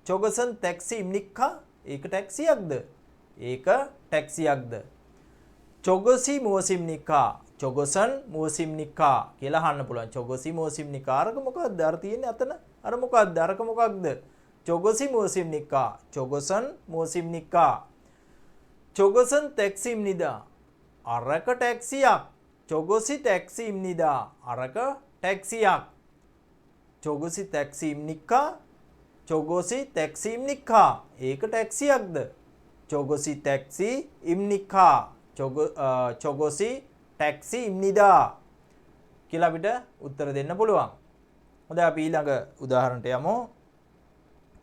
චොගසන් තෙක්සිම් නික්කා ඒක ටැක්සියක්ද? ඒක ටැක්සියක්ද? චොගසි මෝසිම් නිකා චොගසන් මෝසිම් නිකා කියලා අහන්න පුළුවන්. චොගසි මෝසිම් නිකා අරක මොකක්ද? අර තියෙන්නේ අතන අර මොකක්ද? අරක මොකක්ද? චොගසි මෝසිම් නිකා චොගසන් මෝසිම් නිකා චොගසන් තෙක්සිම් නිදා අරක ටැක්සියක්. චොගොසි ටැක්සිම් නිදා අරක ටැක්සියක්. චොගොසි ටැක්සිම් නික්කා චොගොසි ටැක්සිම් නික්කා ඒක ටැක්සියක්ද? චොගොසි ටැක්සි ඉම්නික්කා චොගොසි ටැක්සි ඉම්නිදා කියලා අපිට උත්තර දෙන්න පුළුවන්. හොඳයි අපි ඊළඟ උදාහරණයට යමු.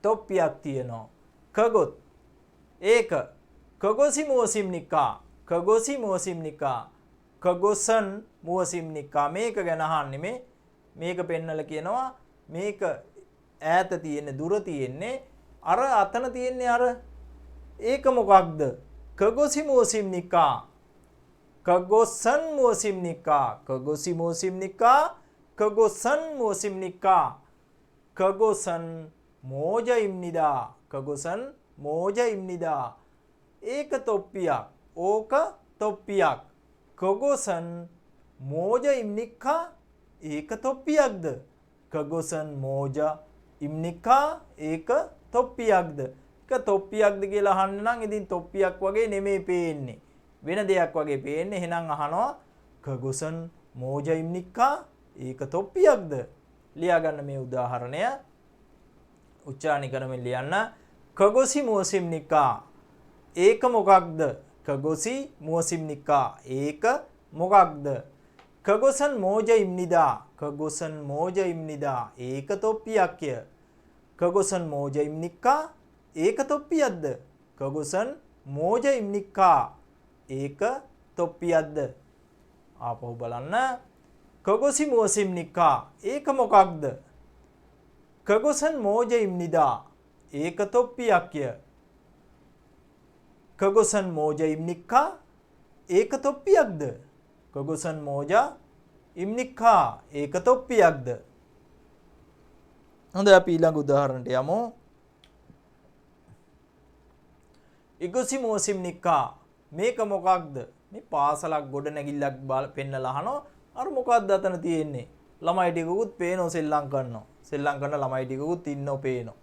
තොප්පියක් තියෙනවා. කගොත් ඒක කගොසි මෝසිම් නික්කා කගොසි මෝසිම් නිකා කගොසන් මෝසිම් නිකා මේක ගැන අහන්නේ මේක පෙන්නලා කියනවා මේක ඈත තියෙන්නේ දුර තියෙන්නේ අර අතන තියෙන්නේ අර ඒක මොකක්ද? කගොසි මෝසිම් නිකා කගොසන් මෝසිම් නිකා කගොසි මෝසිම් නිකා කගොසන් මෝසිම් නිකා කගොසන් මෝජ ඉම්නිදා කගොසන් මෝජ ඉම්නිදා ඒක තොප්පියක් ඕක තොප්පියක්. කගොසන් මෝජ ඉම්නික්කා ඒක තොප්පියක්ද? කගොසන් මෝජ ඉම්නික්කා ඒක තොප්පියක්ද? ඒක තොප්පියක්ද කියලා අහන්න නම් ඉතින් තොප්පියක් වගේ නෙමෙයි පේන්නේ. වෙන දෙයක් වගේ පේන්නේ. එහෙනම් අහනවා කගොසන් මෝජ ඉම්නික්කා ඒක තොප්පියක්ද? ලියා ගන්න මේ උදාහරණය. උච්චාරණය කරමින් ලියන්න. කගොසි මෝසිම් නික්කා ඒක මොකක්ද? කගොසි මෝසිම් නිකා ඒක මොකක්ද? කගොසන් මෝජ ඉම්නිදා කගොසන් මෝජ ඉම්නිදා ඒක තොප්පියක්ය. කගොසන් මෝජ ඉම්නික්කා ඒක තොප්පියක්ද? කගොසන් මෝජ ඉම්නික්කා ඒක තොප්පියක්ද? ආපහු බලන්න. කගොසි මෝසිම් නිකා ඒක මොකක්ද? කගොසන් මෝජ ඉම්නිදා ඒක තොප්පියක්ය. කගොසන් මෝජ ඉම්නික්කා ඒක තොප්පියක්ද? කගොසන් මෝජ ඉම්නික්කා ඒක තොප්පියක්ද? හොඳයි අපි ඊළඟ උදාහරණයට යමු. ඉගොසි මෝසිම් නික්කා මේක මොකක්ද? මේ පාසලක් ගොඩ නැගිල්ලක් පෙන්නලා අහනවා අර මොකක්ද අතන තියෙන්නේ? ළමයි ටිකකුත් පේනෝ සෙල්ලම් කරනවා. සෙල්ලම් කරන ළමයි ටිකකුත් ඉන්නෝ පේනෝ.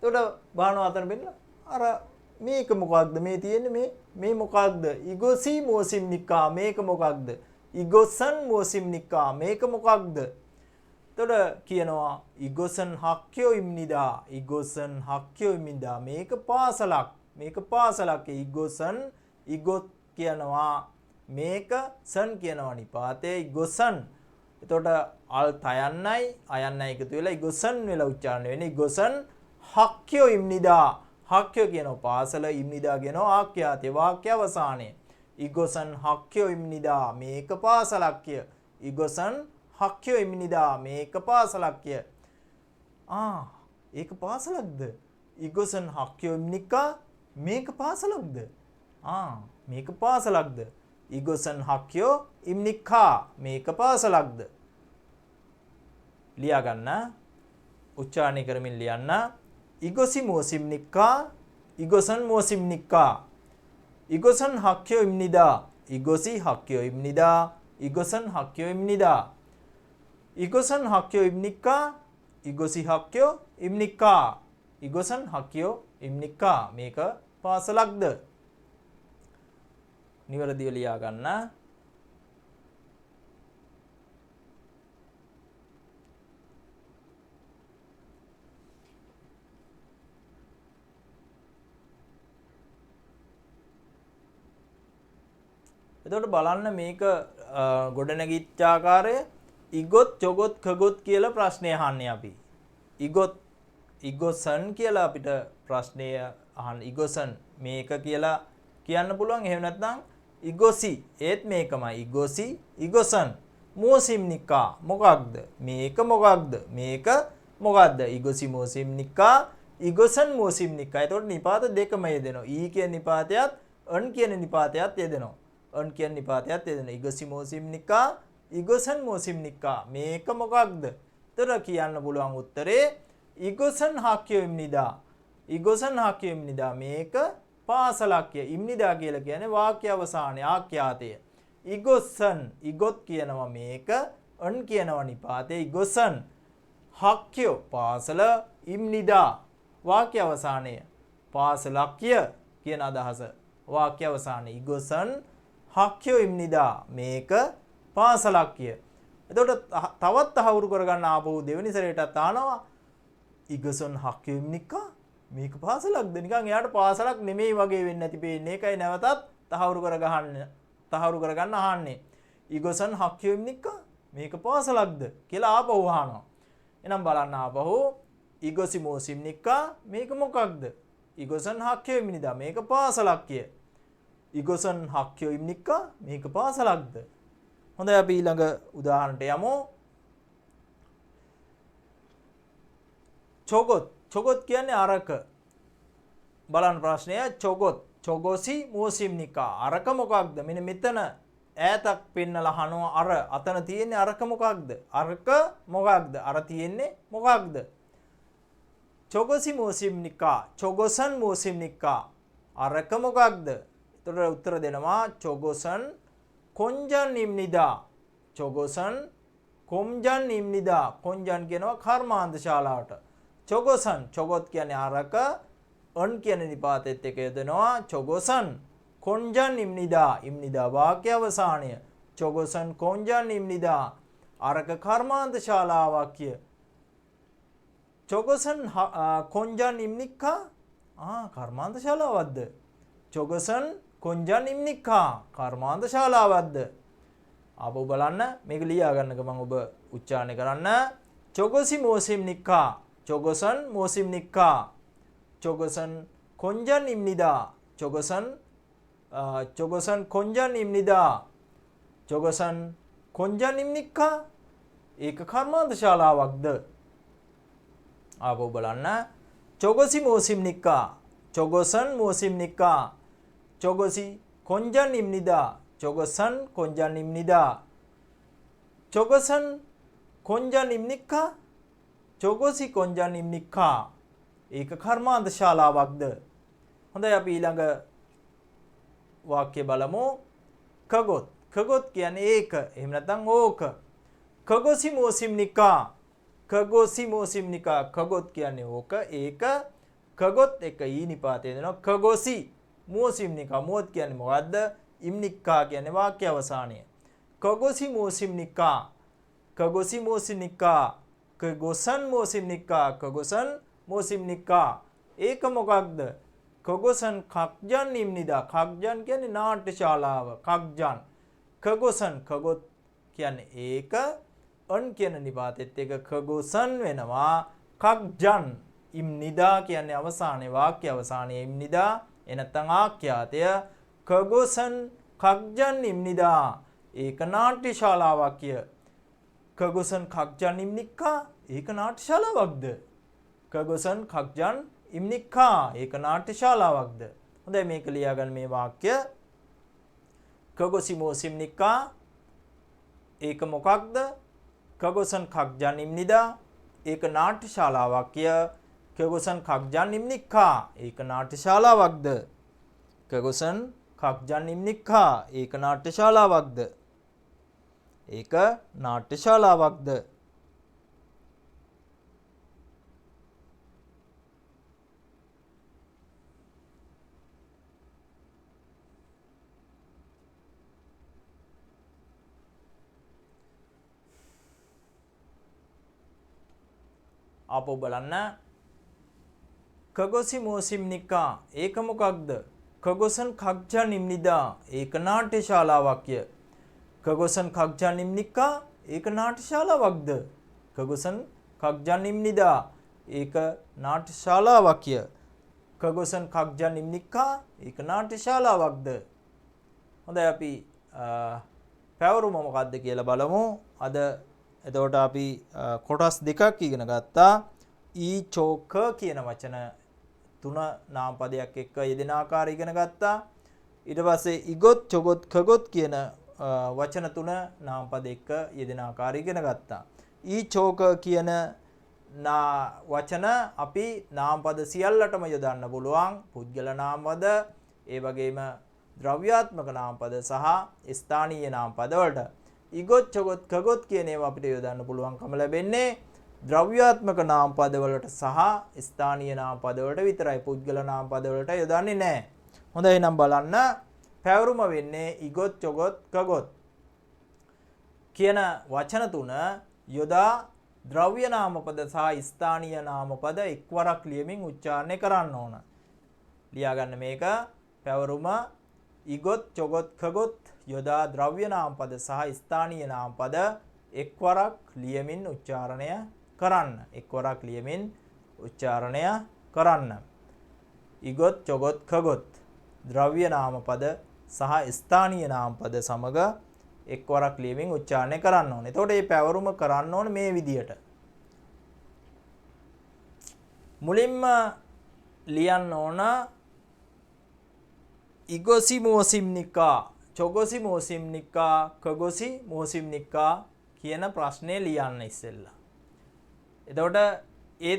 එතකොට බානවා අතන පෙන්නලා අර මේක මොකක්ද මේ තියෙන්නේ මේ මොකක්ද? ඉගොසි මෝසිම් නික්කා මේක මොකක්ද? ඉගොසන් මෝසිම් නික්කා මේක මොකක්ද? එතකොට කියනවා ඉගොසන් හක්කයෝ ඉම්නිදා ඉගොසන් හක්කයෝ ඉම්නිදා මේක පාසලක් ඉගොසන් ඉගොත් කියනවා මේක සන් කියනවා නිපාතේ ඉගොසන්. එතකොට අල් තයන්නයි අයන්නයි එකතු වෙලා ඉගොසන් වෙලා උච්චාරණය වෙන්නේ. ඉගොසන් හක්කයෝ ඉම්නිදා හක්කයෝ කියනවා පාසල ඉම්නිදා කියනවා ආඛ්‍යාතේ වාක්‍ය අවසානයේ. ඉගොසන් හක්කයෝ ඉම්නිදා මේක පාසලක්ය. ඉගොසන් හක්කයෝ ඉම්නිදා මේක පාසලක්ය. ඒක පාසලක්ද? ඉගොසන් හක්කයෝ ඉම්නිකා මේක පාසලක්ද? මේක පාසලක්ද? ඉගොසන් හක්කයෝ ඉම්නිකා මේක පාසලක්ද? ලියා ගන්න. උච්චාරණය කරමින් ලියන්න. ඉගොසි මෝසිම් නික්කා ඉගොසන් මෝසිම් නික්කා ඉගොසන් හක්කයෝ ඉම්නිදා ඉගොසි හක්කයෝ ඉම්නිදා ඉගොසන් හක්කයෝ ඉම්නිදා ඉගොසන් හක්කයෝ ඉම්නික්කා ඉගොසි හක්කයෝ ඉම්නික්කා ඉගොසන් හක්කයෝ ඉම්නික්කා මේක පාසලක්ද? නිවැරදිව ලියා ගන්න. එතකොට බලන්න මේක ගොඩනැගිච්ච ආකාරය ඉගොත් චොගොත් කගොත් කියලා ප්‍රශ්නය අහන්නේ අපි. ඉගොත් ඉගොසන් කියලා අපිට ප්‍රශ්නය අහන්න. ඉගොසන් මේක කියලා කියන්න පුළුවන්. එහෙම නැත්නම් ඉගොසි ඒත් මේකමයි. ඉගොසි ඉගොසන් මෝසිම්නිකා මොකක්ද? මේක මොකක්ද? මේක මොකක්ද? ඉගොසි මෝසිම්නිකා ඉගොසන් මෝසිම්නිකා. එතකොට නිපාත දෙකම යෙදෙනවා. ඊ කියන නිපාතයත් අන් කියන නිපාතයත් යෙදෙනවා. අන් කියන නිපාතයත් යෙදෙනවා. ඉගොසි මෝසිම්නිකා ඉගොසන් මෝසිම්නිකා මේක මොකක්ද? එතකොට කියන්න පුළුවන් උත්තරේ ඉගොසන් හක්කියෝ ඉම්නිදා. ඉගොසන් හක්කියෝ ඉම්නිදා මේක පාසලක්ය. ඉම්නිදා කියලා කියන්නේ වාක්‍ය අවසානයේ ආඛ්‍යාතය. ඉගොසන් ඉගොත් කියනවා මේක අන් කියනවා නිපාතේ ඉගොසන් හක්කියෝ පාසල ඉම්නිදා වාක්‍ය අවසානය පාසලක්ය කියන අදහස වාක්‍ය අවසානයේ ඉගොසන් හක්කියෝ ඉම්නිදා මේක පාසලක්ය. එතකොට තවත් තහවුරු කරගන්න ආපහු දෙවෙනි සැරේටත් අහනවා ඉගොසන් හක්කියෝ ඉම්නිකා මේක පාසලක්ද? නිකන් එයාට පාසලක් නෙමෙයි වගේ වෙන්නේ නැති පේන්නේ. ඒකයි නැවතත් තහවුරු කරගන්න අහන්නේ. ඉගොසන් හක්කියෝ ඉම්නිකා මේක පාසලක්ද කියලා ආපහු අහනවා. එහෙනම් බලන්න ආපහු ඉගොසි මෝසිම්නිකා මේක මොකක්ද? ඉගොසන් හක්කියෝ ඉම්නිදා මේක පාසලක්ය. ඉගොසන් හක්කියෝ ඉම්නිකා මේක පාසලක්ද? හොඳයි අපි ඊළඟ උදාහරණයට යමු. චොගොත් චොගොත් කියන්නේ අරක. බලන්න ප්‍රශ්නය චොගොත් චොගොසි මෝසිම්නිකා අරක මොකක්ද? මෙන්න මෙතන ඈතක් පෙන්නලා අහනවා අර අතන තියෙන්නේ අරක මොකක්ද? අරක මොකක්ද? අර තියෙන්නේ මොකක්ද? චොගොසි මෝසිම්නිකා චොගොසන් මෝසිම්නිකා අරක මොකක්ද? එතකොට උත්තර දෙනවා චොගොසන් කොංජන් ඉම්නිදා. චොගොසන් කොම්ජන් ඉම්නිදා. කොංජන් කියනවා කර්මාන්ත ශාලාවට. චොගොසන් චොගොත් කියන්නේ අරක අන් කියන නිපාතෙත් එක යදෙනවා චොගොසන් කොංජන් ඉම්නිදා. ඉම්නිදා වාක්‍ය අවසානය චොගොසන් කොංජන් ඉම්නිදා අරක කර්මාන්ත ශාලාවක්ය. චොගොසන් කොංජන් ඉම්නිකා කර්මාන්ත ශාලාවක්ද? චොගොසන් කොංජන් ඉම්නිකා කර්මාන්ත ශාලාවක්ද? ආපහු බලන්න මේක ලියා ගන්නක මම ඔබ උච්චාරණය කරන්න. චොගොසි මෝසිම්නිකා චොගොසන් මෝසිම්නිකා චොගොසන් කොංජන් ඉම්නිදා. චොගොසන් කොංජන් ඉම්නිදා. චොගොසන් කොංජන් ඉම්නිකා ඒක කර්මාන්ත ශාලාවක්ද? ආපහු බලන්න. චොගොසි මෝසිම්නිකා චොගොසන් මෝසිම්නිකා චොගොසි කොංජන් ඉම්නිදා. චොගොසන් කොංජන් ඉම්නිදා. චොගොසන් කොංජන් ඉම්නිකා චොගොසි කොංජන් ඉම්නිකා ඒක කර්මාන්ත ශාලාවක්ද? හොඳයි අපි ඊළඟ වාක්‍ය බලමු. කගොත් කගොත් කියන්නේ ඒක. එහෙම නැත්නම් ඕක. කගොසි මෝසිම්නිකා කගොසි මෝසිම්නිකා කගොත් කියන්නේ ඕක ඒක. කගොත් එක ඊ නිපාතේ දෙනවා. කගොසි මෝසිම්නිකා මෝත් කියන්නේ මොකද්ද? ඉම්නිකා කියන්නේ වාක්‍ය අවසානය. කගොසි මෝසිම්නිකා කගොසි මෝසිම්නිකා කගොසන් මෝසිම්නිකා කගොසන් මෝසිම්නිකා ඒක මොකක්ද? කගොසන් කක්ජන් ඉම්නිදා. කක්ජන් කියන්නේ නාට්‍ය ශාලාව. කක්ජන් කගොසන් කගොත් කියන්නේ ඒක අන් කියන නිපාතෙත් එක කගොසන් වෙනවා. කක්ජන් ඉම්නිදා කියන්නේ අවසානයේ වාක්‍ය අවසානයේ ඉම්නිදා එනතන් ආඛ්‍යාතය කගොසන් කක්ජන් ඉම්නිදා ඒක නාට්‍ය ශාලාවක්ය. කගොසන් කක්ජන් ඉම්නිකා ඒක නාට්‍ය ශාලාවක්ද? කගොසන් කක්ජන් ඉම්නිකා ඒක නාට්‍ය ශාලාවක්ද? හොඳයි මේක ලියා ගන්න මේ වාක්‍ය. කගොසි මෝසිම්නිකා ඒක මොකක්ද? කගොසන් කක්ජන් ඉම්නිදා ඒක නාට්‍ය ශාලාවක්ය. කගොසන් කක්ජන් ඉම්නිකා ඒක නාට්‍ය ශාලාවක්ද? කගොසන් කක්ජන් ඉම්නිකා ඒක නාට්‍ය ශාලාවක්ද? ඒක නාට්‍ය ශාලාවක්ද? ආපහු බලන්න. කගොසි මෝසිම්නිකා ඒක මොකක්ද? खगोसन खगजा निम्निदा ඒක නාට්‍ය ශාලාවක්ය. खगोसन खगजा निम्निका ඒක නාට්‍ය ශාලාවක්ද? खगोसन खगजा निम्निदा ඒක නාට්‍ය ශාලාවක්ය. खगोसन खगजा निम्निका ඒක නාට්‍ය ශාලාවක්ද? හොඳයි අපි පැවරුම මොකක්ද කියලා බලමු. අද එතකොට අපි කොටස් දෙකක් ඉගෙන ගත්තා. ඊ චෝක කියන වචන තුන නාමපදයක් එක්ක යෙදෙන ආකාරය ඉගෙන ගත්තා. ඊට පස්සේ ඉගොත් චොගොත් කගොත් කියන වචන තුන නාමපද එක්ක යෙදෙන ආකාරය ඉගෙන ගත්තා. ඊ චෝක කියන වචන අපි නාමපද සියල්ලටම යොදන්න පුළුවන්. පුද්ගල නාමපද, ඒ වගේම ද්‍රව්‍යාත්මක නාමපද සහ ස්ථානීය නාමපද වලට. ඉගොත් චොගොත් කගොත් කියන ඒවා අපිට යොදන්න පුළුවන්කම ලැබෙන්නේ ද්‍රව්‍යාත්මක නාමපද වලට සහ ස්ථානීය නාමපද වලට විතරයි. පුද්ගල නාමපද වලට යොදන්නේ නැහැ. හොඳයි එහෙනම් බලන්න. පැවරුම වෙන්නේ ඉගොත් චොගොත් කගොත් කියන වචන තුන යොදා ද්‍රව්‍ය නාමපද සහ ස්ථානීය නාමපද එක්වරක් ලියමින් උච්චාරණය කරන්න ඕන. ලියා ගන්න මේක. පැවරුම ඉගොත් චොගොත් කගොත් යොදා ද්‍රව්‍ය නාමපද සහ ස්ථානීය නාමපද එක්වරක් ලියමින් උච්චාරණය කරන්න. එක්වරක් ලියමින් උච්චාරණය කරන්න. ඉගොත් චොගොත් කගොත් ද්‍රව්‍ය නාමපද සහ ස්ථානීය නාමපද සමග එක්වරක් ලියමින් උච්චාරණය කරන්න ඕනේ. එතකොට මේ පැවරුම කරන්න ඕනේ මේ විදියට. මුලින්ම ලියන්න ඕන ඉගොසි මෝසිම්නිකා, චොගොසි මෝසිම්නිකා, කගොසි මෝසිම්නිකා කියන ප්‍රශ්නේ ලියන්න ඉස්සෙල්ලා. එතකොට ඒ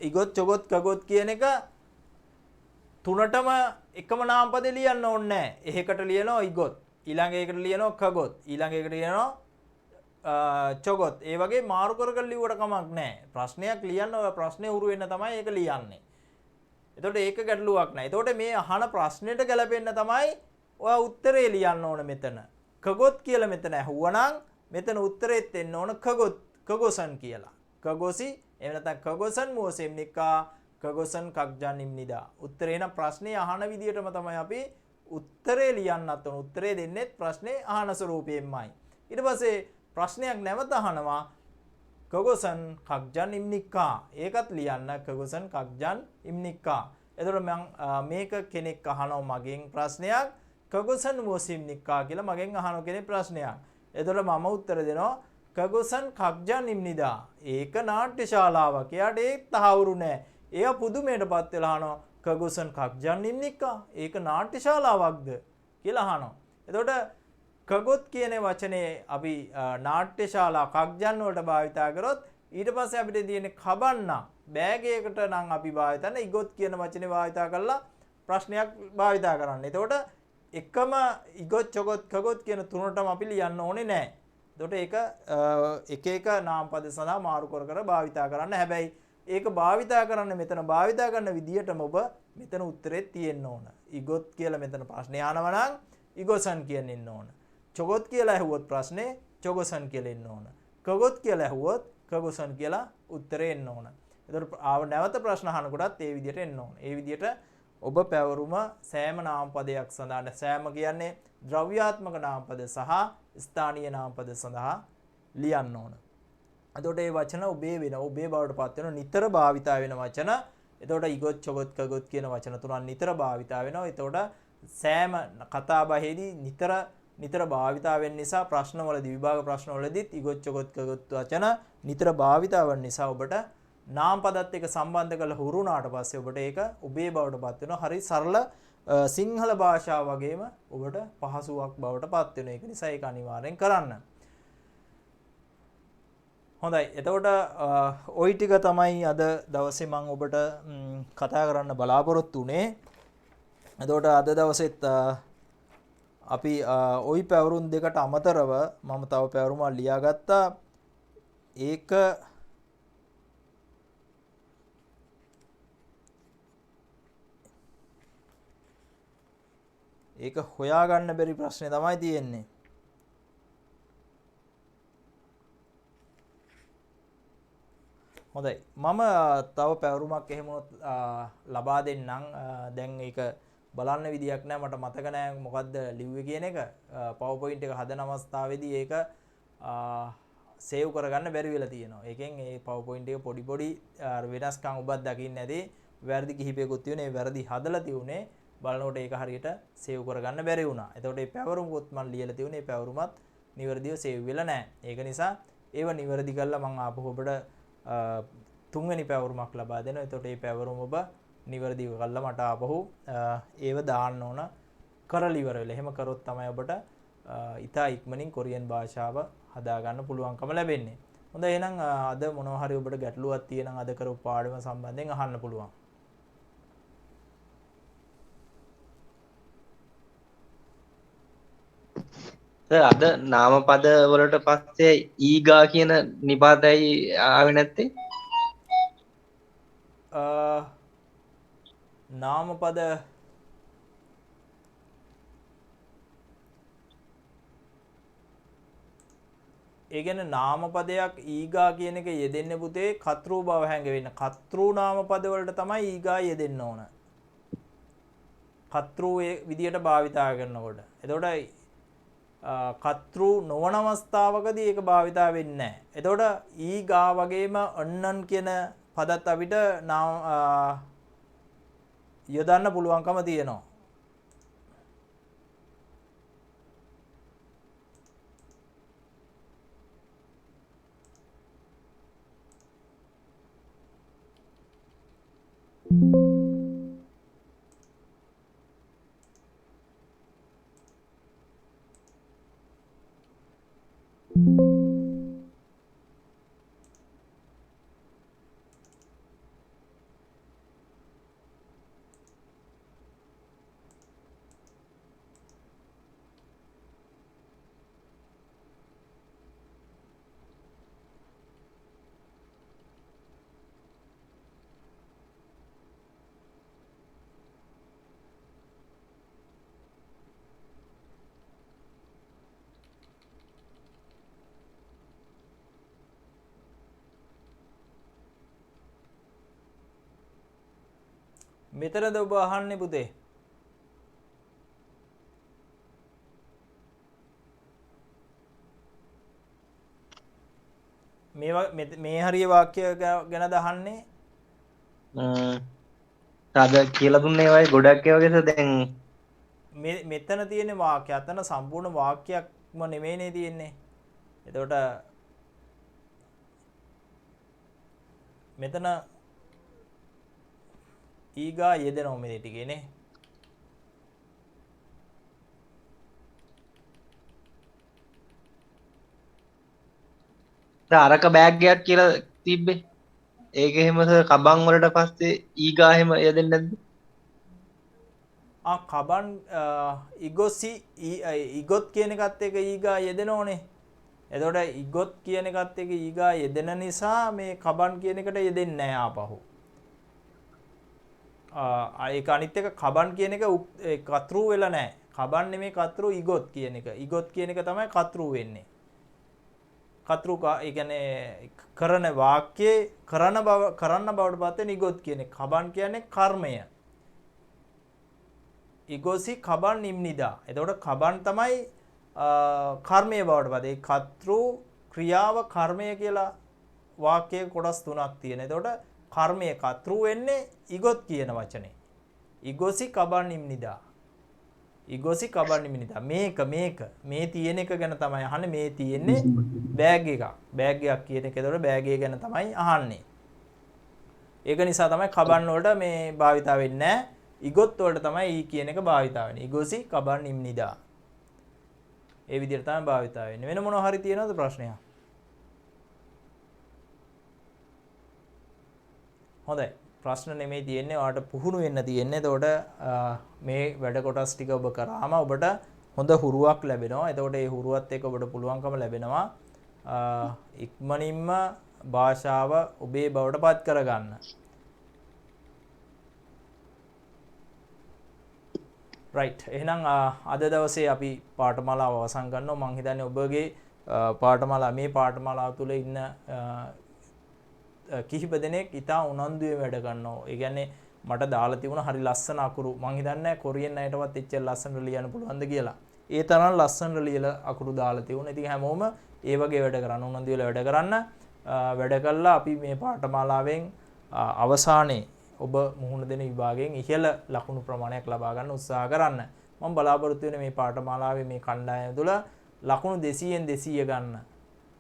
ඉගොත් චොගොත් කගොත් කියන එක තුනටම එකම නාමපදේ ලියන්න ඕනේ නැහැ. එහෙකට ලියනවා ඉගොත්, ඊළඟ එකට ලියනවා කගොත්, ඊළඟ එකට ලියනවා චොගොත්. ඒ වගේ මාරු කර කර ලියුවට කමක් නැහැ. ප්‍රශ්නයක් ලියන්න ඔය ප්‍රශ්නේ උරු වෙන්න තමයි ඒක ලියන්නේ. එතකොට ඒක ගැටලුවක් නැහැ. එතකොට මේ අහන ප්‍රශ්නෙට ගැලපෙන්න තමයි ඔය උත්තරේ ලියන්න ඕන මෙතන. කගොත් කියලා මෙතන ඇහුවනම් මෙතන උත්තරෙත් එන්න ඕන කගොත්, කගොසන් කියලා. කගොසි එහෙම නැත්නම් කගොසන් මෝසෙම්නිකා, කගොසන් කග්ජා නිම්නිදා. උත්තරේ නම් ප්‍රශ්නේ අහන විදියටම තමයි අපි උත්තරේ ලියන්නත් ඕන. උත්තරේ දෙන්නෙත් ප්‍රශ්නේ අහන ස්වරූපයෙන්මයි. ඊට පස්සේ ප්‍රශ්නයක් නැවත අහනවා කගොසන් කග්ජන් ඉම්නික්කා. ඒකත් ලියන්න කගොසන් කග්ජන් ඉම්නික්කා. එතකොට මම මේක කෙනෙක් අහනවා මගෙන් ප්‍රශ්නයක් කගොසන් මෝසිම්නික්කා කියලා මගෙන් අහන කෙනෙක් ප්‍රශ්නයක්. එතකොට මම උත්තර දෙනවා කගොසන් කග්ජන් ඉම්නිදා. ඒක නාට්‍ය ශාලාවක්. එයාට ඒක තහවුරු නෑ. එයා පුදුමයටපත් වෙලා අහනවා කගොසන් කග්ජන් ඉම්නික්කා. ඒක නාට්‍ය ශාලාවක්ද කියලා අහනවා. එතකොට කගොත් කියන වචනේ අපි නාට්‍ය ශාලා කග්ජන් වලට භාවිතා කරොත් ඊට පස්සේ අපිට තියෙන්නේ කබන්න බෑග් එකකට නම් අපි භාවිතන ඉගොත් කියන වචනේ භාවිතා කරලා ප්‍රශ්නයක් භාවිතා කරන්න. එතකොට එකම ඉගොත් චොගොත් කගොත් කියන තුනටම අපි ලියන්න ඕනේ නැහැ. එතකොට ඒක එක නාමපද සඳහා මාරු කර කර භාවිතා කරන්න. හැබැයි ඒක භාවිතා කරන්න මෙතන භාවිතා කරන විදියටම ඔබ මෙතන උත්තරේ තියෙන්න ඕන. ඉගොත් කියලා මෙතන ප්‍රශ්නේ අහනවා නම් ඉගොසන් කියන ඉන්න ඕන. චොගොත් කියලා ඇහුවොත් ප්‍රශ්නේ චොගොසන් කියලා එන්න ඕන. කගොත් කියලා ඇහුවොත් කගොසන් කියලා උත්තරේ එන්න ඕන. එතකොට නැවත ප්‍රශ්න අහනකොටත් ඒ විදිහට එන්න ඕන. ඒ විදිහට ඔබ පැවරුම සෑම නාමපදයක් සඳහා සෑම කියන්නේ ද්‍රව්‍යාත්මක නාමපද සහ ස්ථානීය නාමපද සඳහා ලියන්න ඕන. එතකොට මේ වචන ඔබේ වෙන ඔබේ බවට පත් වෙන නිතර භාවිතා වෙන වචන. එතකොට ඉගොත් චොගොත් කගොත් කියන වචන තුනක් නිතර භාවිතා වෙනවා. එතකොට සෑම කතා බහෙදී නිතර භාවිතා වෙන නිසා ප්‍රශ්නවලදී විභාග ප්‍රශ්නවලදීත් ඉගොත් චොගොත් කගොත් වචන නිතර භාවිතා වෙන නිසා ඔබට නාමපදත් එක්ක සම්බන්ධ කරලා හුරු වුණාට පස්සේ ඔබට ඒක ඔබේ බවට පත් වෙනවා. හරි සරල සිංහල භාෂාව වගේම ඔබට පහසුවක් බවට පත් වෙනවා. ඒක නිසා ඒක අනිවාර්යෙන් කරන්න. හොඳයි. එතකොට ওই ටික තමයි අද දවසේ මම ඔබට කතා කරන්න බලාපොරොත්තු වෙන්නේ. එතකොට අද දවසෙත් අපි ওই පැවරුම් දෙකට අමතරව මම තව පැවරුමක් ලියාගත්තා. ඒක හොයාගන්න බැරි ප්‍රශ්නේ තමයි තියෙන්නේ. හොඳයි. මම තව පැවරුමක් එහෙම ලබා දෙන්නම්. දැන් ඒක බලන්න විදියක් නැහැ මට මතක නැහැ මොකද්ද ලිව්වේ කියන එක PowerPoint එක හදන අවස්ථාවේදී ඒක සේව් කරගන්න බැරි වෙලා තියෙනවා. ඒකෙන් ඒ PowerPoint එක පොඩි පොඩි වෙනස්කම් ඔබත් දකින්න ඇති. වැරදි කිහිපයකුත් තියෙනවා. ඒ වැරදි හදලා තියුනේ බලනකොට ඒක හරියට සේව් කරගන්න බැරි වුණා. එතකොට මේ පැවරුමකුත් මම ලියලා තියුනේ ඒ පැවරුමත් නිවැරදිව සේව් වෙලා නැහැ. ඒක නිසා ඒව නිවැරදි කරලා මම ආපහු ඔබට තුන්වෙනි පැවරුමක් ලබා දෙනවා. එතකොට මේ පැවරුම ඔබ නිවැරදිව කරලා මට ආපහු ඒව දාන්න ඕන කරලා ඉවර වෙලා. එහෙම කරොත් තමයි ඔබට ඉතා ඉක්මනින් කොරියන් භාෂාව හදා ගන්න පුළුවන්කම ලැබෙන්නේ. හොඳයි එහෙනම් අද මොනවා හරි ඔබට ගැටලුවක් තියෙනම් අද කරපු පාඩම සම්බන්ධයෙන් අහන්න පුළුවන්. අද නාමපද වලට පස්සේ ඊගා කියන නිපාතයි ආවේ නැත්තේ? නාමපද ඒ කියන්නේ නාමපදයක් ඊගා කියන එක යෙදෙන්නේ පුතේ කතෘ බව හැඟෙන්න. කතෘ නාමපද වලට තමයි ඊගා යෙදෙන්න ඕන. කතෘ ඒ විදියට භාවිතා කරනකොට. එතකොට කතෘ නොවන අවස්ථාවකදී ඒක භාවිතා වෙන්නේ නැහැ. එතකොට ඊගා වගේම අන්නන් කියන පදත් අපිට යොදන්න පුළුවන්කම තියෙනවා. මෙතනද ඔබ අහන්නේ පුතේ? මේ හරිය වාක්‍ය ගැනද අහන්නේ? අද කියලා දුන්නේ වයි ගොඩක් ඒ වගේද දැන් මෙතන තියෙන වාක්‍ය අතන සම්පූර්ණ වාක්‍යයක්ම නෙමෙයිනේ තියෙන්නේ. එතකොට මෙතන ඊගා යෙදෙනවා මේ ටිකේ නේ. අරක බෑග් එකක් කියලා තිබ්බේ. ඒක එහෙම කබන් වලට පස්සේ ඊගා එහෙම යදෙන්නේ නැද්ද? කබන් ඉගොසි ඉගොත් කියන එකත් එක ඊගා යෙදෙනෝනේ. එතකොට ඉගොත් කියන එකත් එක ඊගා යෙදෙන නිසා මේ කබන් කියන එකට යෙදෙන්නේ නැහැ ආපහු. ඒක අනිත් එක කබන් කියන එක කතෘ වෙලා නැහැ. කබන් නෙමේ කතෘ ඉගොත් කියන එක. ඉගොත් කියන එක තමයි කතෘ වෙන්නේ. කතෘ ඒ කියන්නේ කරන වාක්‍යයේ කරන්න බවට පත් වෙන ඉගොත් කියන්නේ කබන් කියන්නේ කර්මය. ඉගොසි කබන් නිම්නිදා. එතකොට කබන් තමයි කර්මය බවට පත්. ඒ කතෘ ක්‍රියාව කර්මය කියලා වාක්‍යයේ කොටස් තුනක් තියෙන. එතකොට කර්මය කතෘ වෙන්නේ ඉගොත් කියන වචනේ. ඉගොසි කබන් නිම්නිදා. ඉගොසි කබන් නිම්නිදා. මේ තියෙන එක ගැන තමයි අහන්නේ. මේ තියෙන්නේ බෑග් එකක්. බෑග් එකක් කියන එක. එතකොට බෑග් එක ගැන තමයි අහන්නේ. ඒක නිසා තමයි කබන් වලට මේ භාවිතා වෙන්නේ නැහැ. ඉගොත් වලට තමයි ඊ කියන එක භාවිතා වෙන්නේ. ඉගොසි කබන් නිම්නිදා. ඒ විදිහට තමයි භාවිතා වෙන්නේ. වෙන මොනවා හරි තියෙනවද ප්‍රශ්නයක්? හොඳයි. ප්‍රශ්න නෙමෙයි තියෙන්නේ. ඔයාලට පුහුණු වෙන්න තියෙන්නේ. එතකොට මේ වැඩ කොටස් ටික ඔබ කරාම ඔබට හොඳ හුරුවක් ලැබෙනවා. එතකොට ඒ හුරුවත් එක්ක ඔබට පුළුවන්කම ලැබෙනවා ඉක්මනින්ම භාෂාව ඔබේ බවට පත් කරගන්න. රයිට්. එහෙනම් අද දවසේ අපි පාඨමාලාව අවසන් කරනවා. මම හිතන්නේ ඔබගේ මේ පාඨමාලාව තුළ ඉන්න කිහිප දෙනෙක් ඉතා උනන්දුවෙන් වැඩ කරනවා. ඒ කියන්නේ මට දාලා තිබුණා හරි ලස්සන අකුරු. මං හිතන්නේ කොරියන් අයටවත් එච්චර ලස්සනට ලියන්න පුළුවන්ද කියලා. ඒ තරම් ලස්සනට ලියලා අකුරු දාලා තිබුණා. ඉතින් හැමෝම ඒ වගේ වැඩ කරන්න උනන්දු වෙලා වැඩ කරන්න. වැඩ කළා අපි මේ පාඨමාලාවෙන් අවසානයේ ඔබ මුහුණ දෙන විභාගයෙන් ඉහළ ලකුණු ප්‍රමාණයක් ලබා ගන්න උත්සාහ කරන්න. මම බලාපොරොත්තු වෙන මේ පාඨමාලාවේ මේ කණ්ඩායම තුළ ලකුණු 200න් 200 ගන්න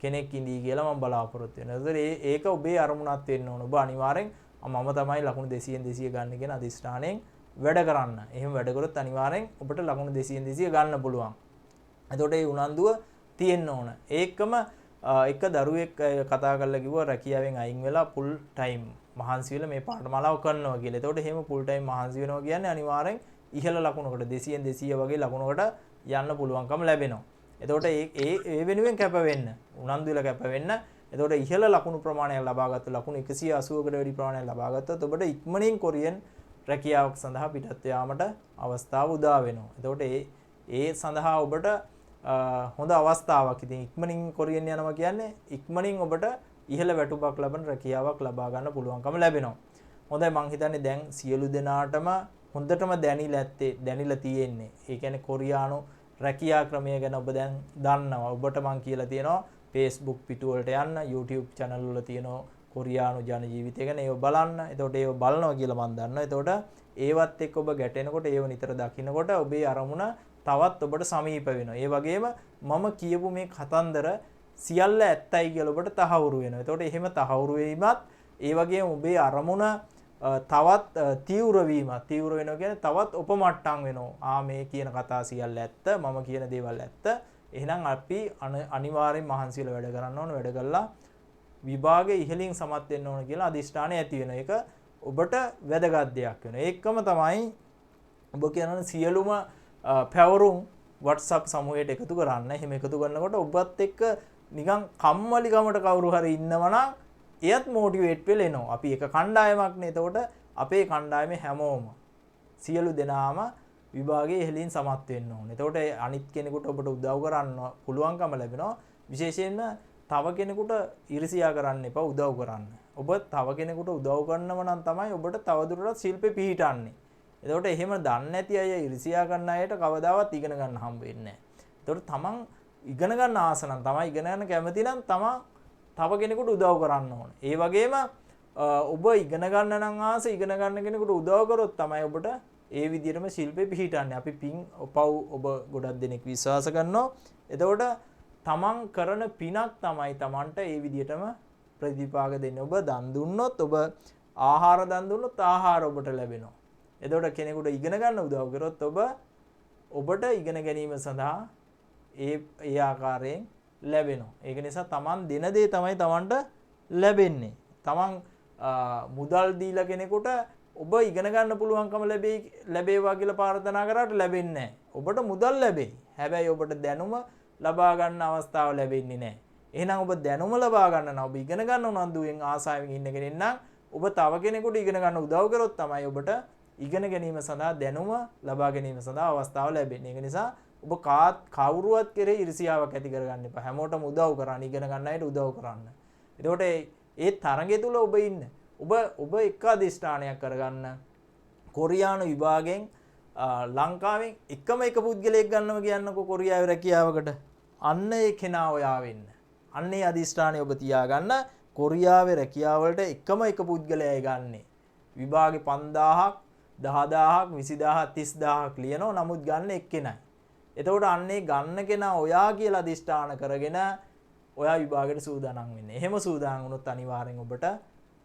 කෙනෙක් ඉඳී කියලා මම බලාපොරොත්තු වෙනවා. ඒක ඔබේ අරමුණක් වෙන්න ඕන. ඔබ අනිවාර්යෙන් මම තමයි ලකුණු 200න් 200 ගන්න කියන අදිෂ්ඨානයෙන් වැඩ කරන්න. එහෙම වැඩ කරොත් අනිවාර්යෙන් ඔබට ලකුණු 200න් 200 ගන්න පුළුවන්. එතකොට ඒ උනන්දුව තියෙන්න ඕන. ඒකම එක දරුවෙක් කතා කරලා කිව්වා රැකියාවෙන් අයින් වෙලා ෆුල් ටයිම් මහන්සි වෙලා මේ පාඨමාලාව කරනවා කියලා. එතකොට එහෙම ෆුල් ටයිම් මහන්සි වෙනවා කියන්නේ අනිවාර්යෙන් ඉහළ ලකුණකට 200න් 200 වගේ ලකුණකට යන්න පුළුවන්කම ලැබෙනවා. එතකොට ඒ වෙනුවෙන් කැප වෙන්න, උනන්දු වෙලා කැප වෙන්න. එතකොට ඉහළ ලකුණු ප්‍රමාණයක් ලබාගත්තු ලකුණු 180කට වැඩි ප්‍රමාණයක් ලබා ගත්තොත් ඔබට ඉක්මනින් කොරියන් රැකියාවක් සඳහා පිටත් යාමට අවස්ථාව උදා වෙනවා. එතකොට ඒ සඳහා ඔබට හොඳ අවස්ථාවක්. ඉතින් ඉක්මනින් කොරියන් යනවා කියන්නේ ඉක්මනින් ඔබට ඉහළ වැටුපක් ලබන රැකියාවක් ලබා ගන්න පුළුවන්කම ලැබෙනවා. හොඳයි මං හිතන්නේ දැන් සියලු දෙනාටම හොඳටම දැනිලා තියෙන්නේ. ඒ කියන්නේ කොරියානු රැකියා ක්‍රමය ගැන ඔබ දැන් දන්නවා. ඔබට මං කියලා තියෙනවා Facebook පිටු වලට යන්න, YouTube channel වල තියෙනවා කොරියානු ජන ජීවිතය ගැන ඒව බලන්න. එතකොට ඒව බලනවා කියලා මම දන්නවා. එතකොට ඒවත් එක්ක ඔබ ගැටෙනකොට ඒව නිතර දකින්නකොට ඔබේ අරමුණ තවත් ඔබට සමීප වෙනවා. ඒ වගේම මම කියපු මේ කතන්දර සියල්ල ඇත්තයි කියලා ඔබට තහවුරු වෙනවා. එතකොට එහෙම තහවුරු වීමත් ඒ වගේම ඔබේ අරමුණ තවත් තීව්‍ර වෙනවා කියන්නේ තවත් උපමට්ටම් වෙනවා. මේ කියන කතා සියල්ල ඇත්ත, මම කියන දේවල් ඇත්ත. එහෙනම් අපි අනිවාර්යෙන් මහන්සි වෙලා වැඩ කරන්න ඕන. වැඩ කළා විභාගයේ ඉහළින් සමත් වෙන්න ඕන කියලා අදිෂ්ඨානය ඇති වෙනවා. ඒක ඔබට වැදගත් දෙයක් වෙනවා. ඒකම තමයි ඔබ කියන සියලුම පැවරුම් WhatsApp සමූහයට එකතු කරන්න. එහෙම එකතු කරනකොට ඔබත් එක්ක නිකන් කම්මැලිකමට කවුරු හරි ඉන්නවනම් එයත් මොටිවේට් වෙලා එනවා. අපි එක කණ්ඩායමක් නේ. එතකොට අපේ කණ්ඩායමේ හැමෝම සියලු දෙනාම විභාගයේ ඉහළින් සමත් වෙන්න ඕනේ. එතකොට අනිත් කෙනෙකුට ඔබට උදව් කරන්න පුළුවන්කම ලැබෙනවා. විශේෂයෙන්ම තව කෙනෙකුට ඊර්ෂියා කරන්න එපා, උදව් කරන්න. ඔබ තව කෙනෙකුට උදව් කරනව නම් තමයි ඔබට තවදුරටත් ශිල්පේ පිහිටන්නේ. එතකොට එහෙම දන්නේ නැති අය ඊර්ෂියා කරන අයට කවදාවත් ඉගෙන ගන්න හම්බ වෙන්නේ නැහැ. එතකොට තමන් ඉගෙන ගන්න ආස නම්, තමයි ඉගෙන ගන්න කැමති නම් තමන් තව කෙනෙකුට උදව් කරන්න ඕන. ඒ වගේම ඔබ ඉගෙන ගන්න නම් ආස ඉගෙන ගන්න කෙනෙකුට උදව් කරොත් තමයි ඔබට ඒ විදිහටම ශිල්පේ පිහිටන්නේ. අපි පින් පව් ඔබ ගොඩක් දෙනෙක් විශ්වාස කරනවා. එතකොට තමන් කරන පිනක් තමයි තමන්ට ඒ විදිහටම ප්‍රතිපාක දෙන්නේ. ඔබ දන් දුන්නොත්, ඔබ ආහාර දන් දුන්නොත් ආහාර ඔබට ලැබෙනවා. එතකොට කෙනෙකුට ඉගෙන ගන්න උදව් කරොත් ඔබට ඉගෙන ගැනීම සඳහා ඒ ආකාරයෙන් ලැබෙනවා. ඒක නිසා තමන් දෙන දේ තමයි තමන්ට ලැබෙන්නේ. තමන් මුදල් දීලා කෙනෙකුට ඔබ ඉගෙන ගන්න පුළුවන්කම ලැබේවා කියලා ප්‍රාර්ථනා කරාට ලැබෙන්නේ නැහැ. ඔබට මුදල් ලැබෙයි. හැබැයි ඔබට දැනුම ලබා ගන්න අවස්ථාව ලැබෙන්නේ නැහැ. එහෙනම් ඔබ දැනුම ලබා ගන්න නම්, ඔබ ඉගෙන ගන්න උනන්දුවෙන් ආසාවෙන් ඉන්න කෙනෙක් නම් ඔබ තව කෙනෙකුට ඉගෙන ගන්න උදව් කරොත් තමයි ඔබට ඉගෙන ගැනීම සඳහා දැනුම ලබා ගැනීම සඳහා අවස්ථාව ලැබෙන්නේ. ඒක නිසා ඔබ කවුරුවත් කෙරෙහි ඊර්ෂියාවක් ඇති කරගන්න එපා. හැමෝටම උදව් කරන්න, ඉගෙන ගන්න අයට උදව් කරන්න. එතකොට ඒ තරඟය තුල ඔබ ඉන්න. ඔබ එක අධිෂ්ඨානයක් කරගන්න. කොරියානු විභාගයෙන් ලංකාවෙන් එකම එක පුද්ගලයෙක් ගන්නවා කියන්නකෝ කොරියාවේ රැකියාවකට. අන්න ඒ කෙනා ඔයා වෙන්න. අන්න ඒ අධිෂ්ඨානය ඔබ තියාගන්න. කොරියාවේ රැකියාව වලට එකම එක පුද්ගලයයි ගන්නෙ. විභාගේ 5000ක් 10000ක් 20000ක් 30000ක් ලියනවා. නමුත් ගන්න එක්කෙනයි. එතකොට අන්නේ ගන්න කෙනා ඔයා කියලා අධිෂ්ඨාන කරගෙන ඔයා විභාගයට සූදානම් වෙන්න. එහෙම සූදානම් වුණොත් අනිවාර්යෙන් ඔබට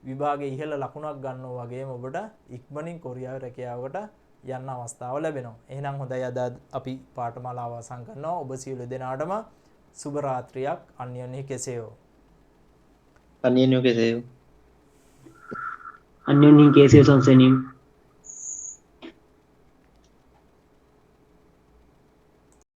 විභාගයේ ඉහළ ලකුණක් ගන්නවා වගේම ඔබට ඉක්මනින් කොරියාවේ රැකියාවකට යන්න අවස්ථාව ලැබෙනවා. එහෙනම් හොඳයි, අද අපි පාඨමාලාව අවසන් කරනවා. ඔබ සියලු දෙනාටම සුබ රාත්‍රියක්. අන්‍යෝන්‍ය කෙසේෝ. अन्योन्य केसे संसनीय